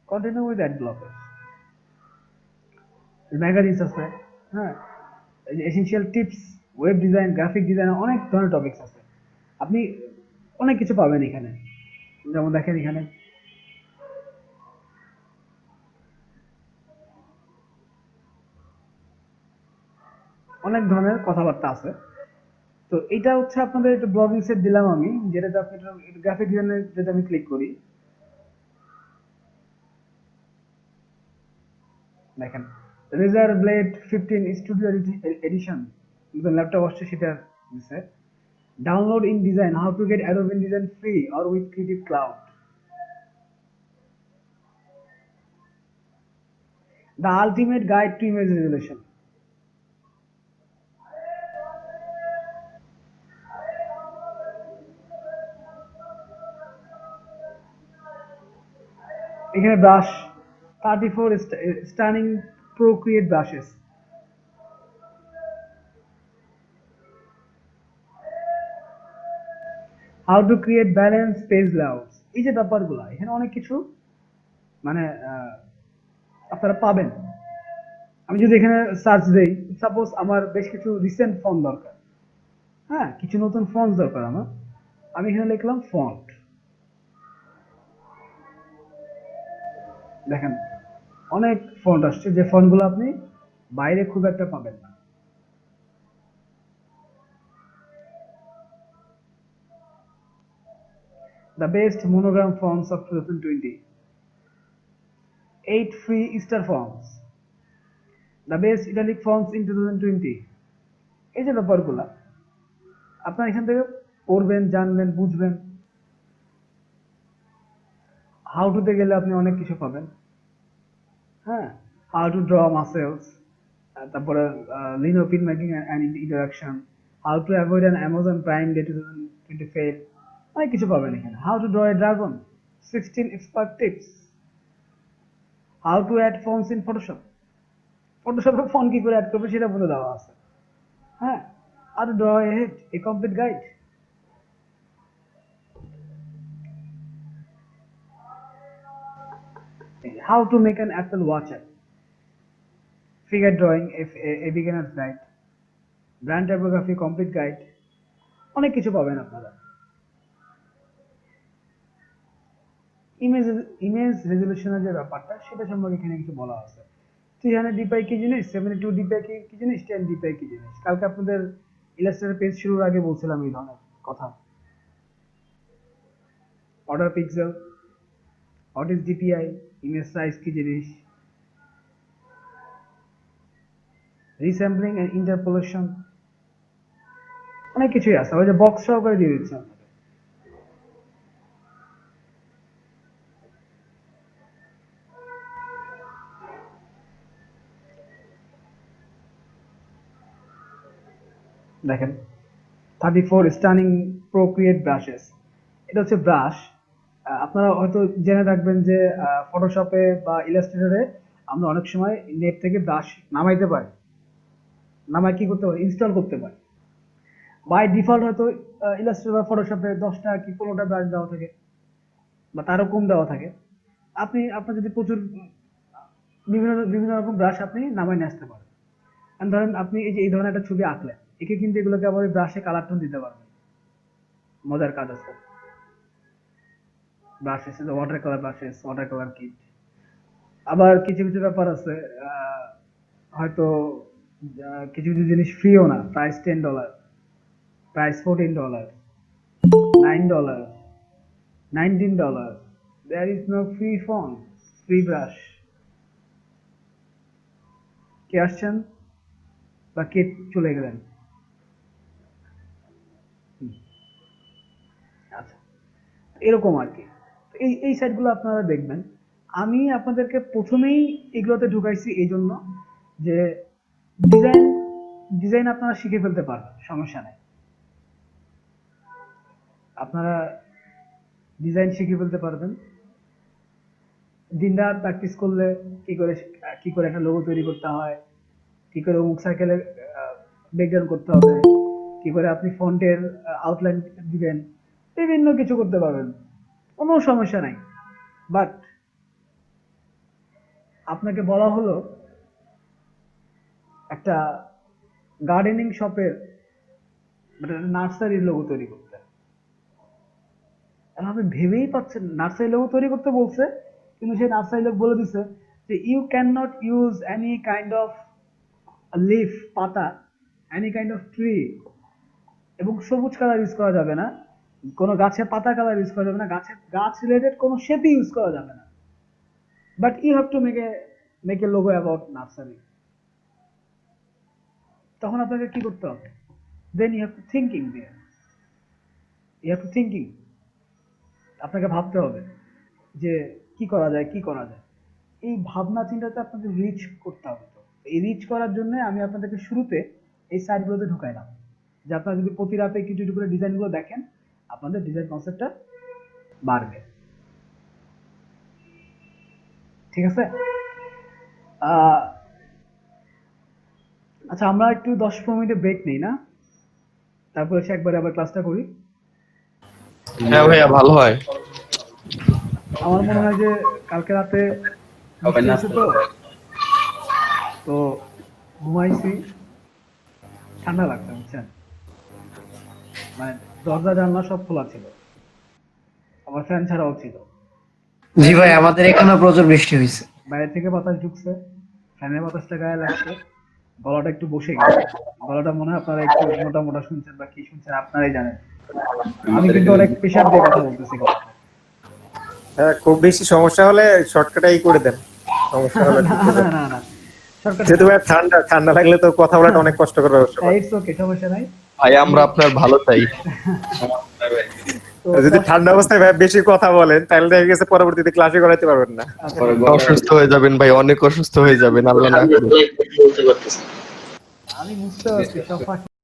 S3: Continue with ad blogger, magazines আছে, হ্যাঁ, essential tips, web design, graphic design, অনেক ধরনের টপিকস আছে। আপনি অনেক কিছু পাবেন এখানে। যেমন দেখেন, এখানে অনেক ধরনের কথাবার্তা আছে। তো এটা হচ্ছে আপনাদের একটা ব্লগিং সেট দিলাম আমি, যেটাতে আপনি গ্রাফিক ডিজাইনের, যেটা আমি ক্লিক করি, দেখেন Razer Blade 15 studio edition, laptop আসছে সেটা দিছে। Download InDesign, how to get Adobe InDesign free or with Creative Cloud, the ultimate guide to image resolution. এখানে brush, 34 stunning Procreate brushes, how to create balance page layouts, এই যে ব্যাপারগুলো এখানে অনেক কিছু মানে আপনারা পাবেন। আমি যদি এখানে সার্চ দেই, সাপোজ আমার বেশ কিছু রিসেন্ট ফন্ট দরকার, হ্যাঁ, কিছু নতুন ফন্ট দরকার আমার, আমি এখানে লিখলাম ফন্ট। দেখেন, অনেক ফন্ট আসছে, যে ফন্টগুলো আপনি বাইরে খুব একটা পাবেন না। The best monogram fonts of 2020, 8 free Easter fonts, the best italic fonts in 2020, এই যে ব্যাপারগুলা আপনার এখান থেকে পড়বেন, জানবেন, বুঝবেন। হাউ টুতে গেলে আপনি অনেক কিছু পাবেন, হ্যাঁ, হাউ টু ড্র মাসেলস, তারপরে lino pin making and interaction, how to avoid an Amazon Prime Day 2020 fail, অনেক কিছু পাবেন এখানে। How to draw a dragon, 16 expert tips, how to add fonts in Photoshop, ফটোশপে ফন্ট কি করে add করবে সেটা বলে দেওয়া আছে, হ্যাঁ, how to draw a head, a complete guide. How to make an Apple Watch app, figure drawing, a beginner's guide, brand typography complete guide, অনেক কিছু পাবেন আপনারা। ইমেজ রেজুলেশনের যে ব্যাপারটা, সেটা সম্পর্কে এখানে কিছু বলা আছে। 300 dpi কি জিনিস, 72 dpi কি জিনিস, 10 dpi কি জিনিস। কালকে আপনাদের ইলাস্ট্রেটর পেজ শুরুর আগে বলছিলাম এই ধরনের কথা। Order pixel, what is DPI, image size কি জিনিস, রিস্যাম্পলিং এন্ড ইন্টারপোলেশন, অনেক কিছুই আছে, ওই যে বক্স সহকারে দিয়ে দিচ্ছে আপনাকে। দেখেন, 34 স্টানিং প্রোক্রিয়েট ব্রাশেস, এটা হচ্ছে ব্রাশ। আপনারা হয়তো জেনে রাখবেন যে ফটোশপে বা ইলাস্ট্রেটরে আমরা অনেক সময় নেট থেকে ব্রাশ নামাইতে পারি, নামাই কি করতে পারি, ইনস্টল করতে পারি। বাই ডিফল্ট হয়তো ইলাস্ট্রেটর বা ফটোশপে 10টা কি 15টা ব্রাশ দেওয়া থাকে, বা তারও কম দেওয়া থাকে। আপনার যদি প্রচুর বিভিন্ন বিভিন্ন রকম ব্রাশ আপনি নামাই নিয়ে আসতে পারেন। ধরেন আপনি এই ধরনের একটা ছবি আঁকলেন, একে কিন্তু এগুলোকে আবার ব্রাশে কালার টোন দিতে পারবেন, মজার কাজ আছে। Brushes, water colour brushes, water colour kit. আবার কিছু কিছু ব্যাপার আছে, হয়তো কিছু কিছু জিনিস ফ্রিও না, price $10, price $14, $9, $19, there is no free font, free brush, কে আসছেন বা কে চলে গেলেন? আচ্ছা, এরকম আর কি। তো এই সাইটগুলো আপনারা দেখবেন। আমি আপনাদেরকে প্রথমেই এগুলোতে ঢুকাইছি এই জন্য যে ডিজাইন ডিজাইন আপনারা শিখে ফেলতে পারবেন, সমস্যা নেই। আপনারা ডিজাইন শিখে ফেলতে পারবেন দিনরাত প্র্যাকটিস করলে। কি করে একটা লোগো তৈরি করতে হয়, কি করে মুখ সাইকেলে ব্রেকডাউন করতে হবে, কি করে আপনি ফন্টের আউটলাইন দিবেন, বিভিন্ন কিছু করতে পারবেন, কোনো সমস্যা নাই। বাট আপনাকে বলা হলো একটা গার্ডেনিং শপের মানে নার্সারির লোগো তৈরি করতে। এখন আপনি ভেবেই পাচ্ছেন নার্সারি লোগো তৈরি করতে বলছে, কিন্তু সেই নার্সারি লোক বলে দিছে যে you can not use any kind of leaf, পাতা, এনি কাইন্ড অফ ট্রি, এবং সবুজ কালার ইউজ করা যাবে না, কোনো গাছের পাতা কালার ইউজ করা যাবে না, গাছ রিলেটেড কোনো শেপই ইউজ করা যাবে না। But you have to make a logo about nursery. তখন আপনাকে কি করতে হবে? Then you have to thinking there, you have to thinking. আপনাকে ভাবতে হবে যে কি করা যায়, কি করা যায়। এই ভাবনা চিন্তাতে আপনাদের রিচ করতে হবে। তো এই রিচ করার জন্য আমি আপনাদেরকে শুরুতে এই সাইটগুলোতে ঢুকাইলাম, যে আপনারা যদি প্রতি রাতে কিছু কিছু করে ডিজাইনগুলো দেখেন, আপনাদের ডিজাইন কনসেপ্টটা বাড়বে। ঠিক আছে? আচ্ছা, আমরা একটু 10-15 মিনিটের ব্রেক নেই না, তারপর এসে একবারে আবার ক্লাসটা করি।
S2: হ্যাঁ ভাইয়া, ভালো হয়।
S3: আমার মনে হয় যে কালকে রাতে বৃষ্টি হয়েছে তো ঘুমাইছি, ঠান্ডা লাগছে, বুঝছেন? মানে দরজা জানলা সব খোলা ছিল, আবার ফ্যান ছাড়াও ছিল।
S6: জি ভাই, আমাদের এখানে প্রচুর বৃষ্টি হয়েছে।
S3: বাইরে থেকে বাতাস ঢুকছে, ফ্যানের বাতাসটা গায়ে লাগছে, গলাটা একটু বসে গেছে। গলাটা মনে হয় আপনারা একটু মোটা মোটা শুনছেন, বা কি শুনছেন আপনারাই জানেন। আমি কিন্তু অনেক প্রেশার দিয়ে কথা বলতেছি গলাটা।
S8: হ্যাঁ, খুব বেশি সমস্যা হলে শর্টকাটাই করে দেন, সমস্যা হলে ঠিক হয়ে যাবে।
S3: না না, সরকার
S8: যেহেতু ভাই ঠান্ডা লাগলে তো কথা বলাটা অনেক কষ্টকর ব্যবস্থা।
S3: ইটস ওকে, সমস্যা নাই।
S2: ভাই আমরা আপনার ভালো চাই।
S3: তো
S8: যদি ঠান্ডা অবস্থায় ভাই বেশি কথা বলেন তাহলে দেখা গেছে পরবর্তীতে ক্লাসে করাইতে পারবেন না।
S2: অসুস্থ হয়ে যাবেন ভাই, অনেক অসুস্থ হয়ে যাবেন, আল্লাহ না করুক।
S3: আমি বুঝতে পারছি সব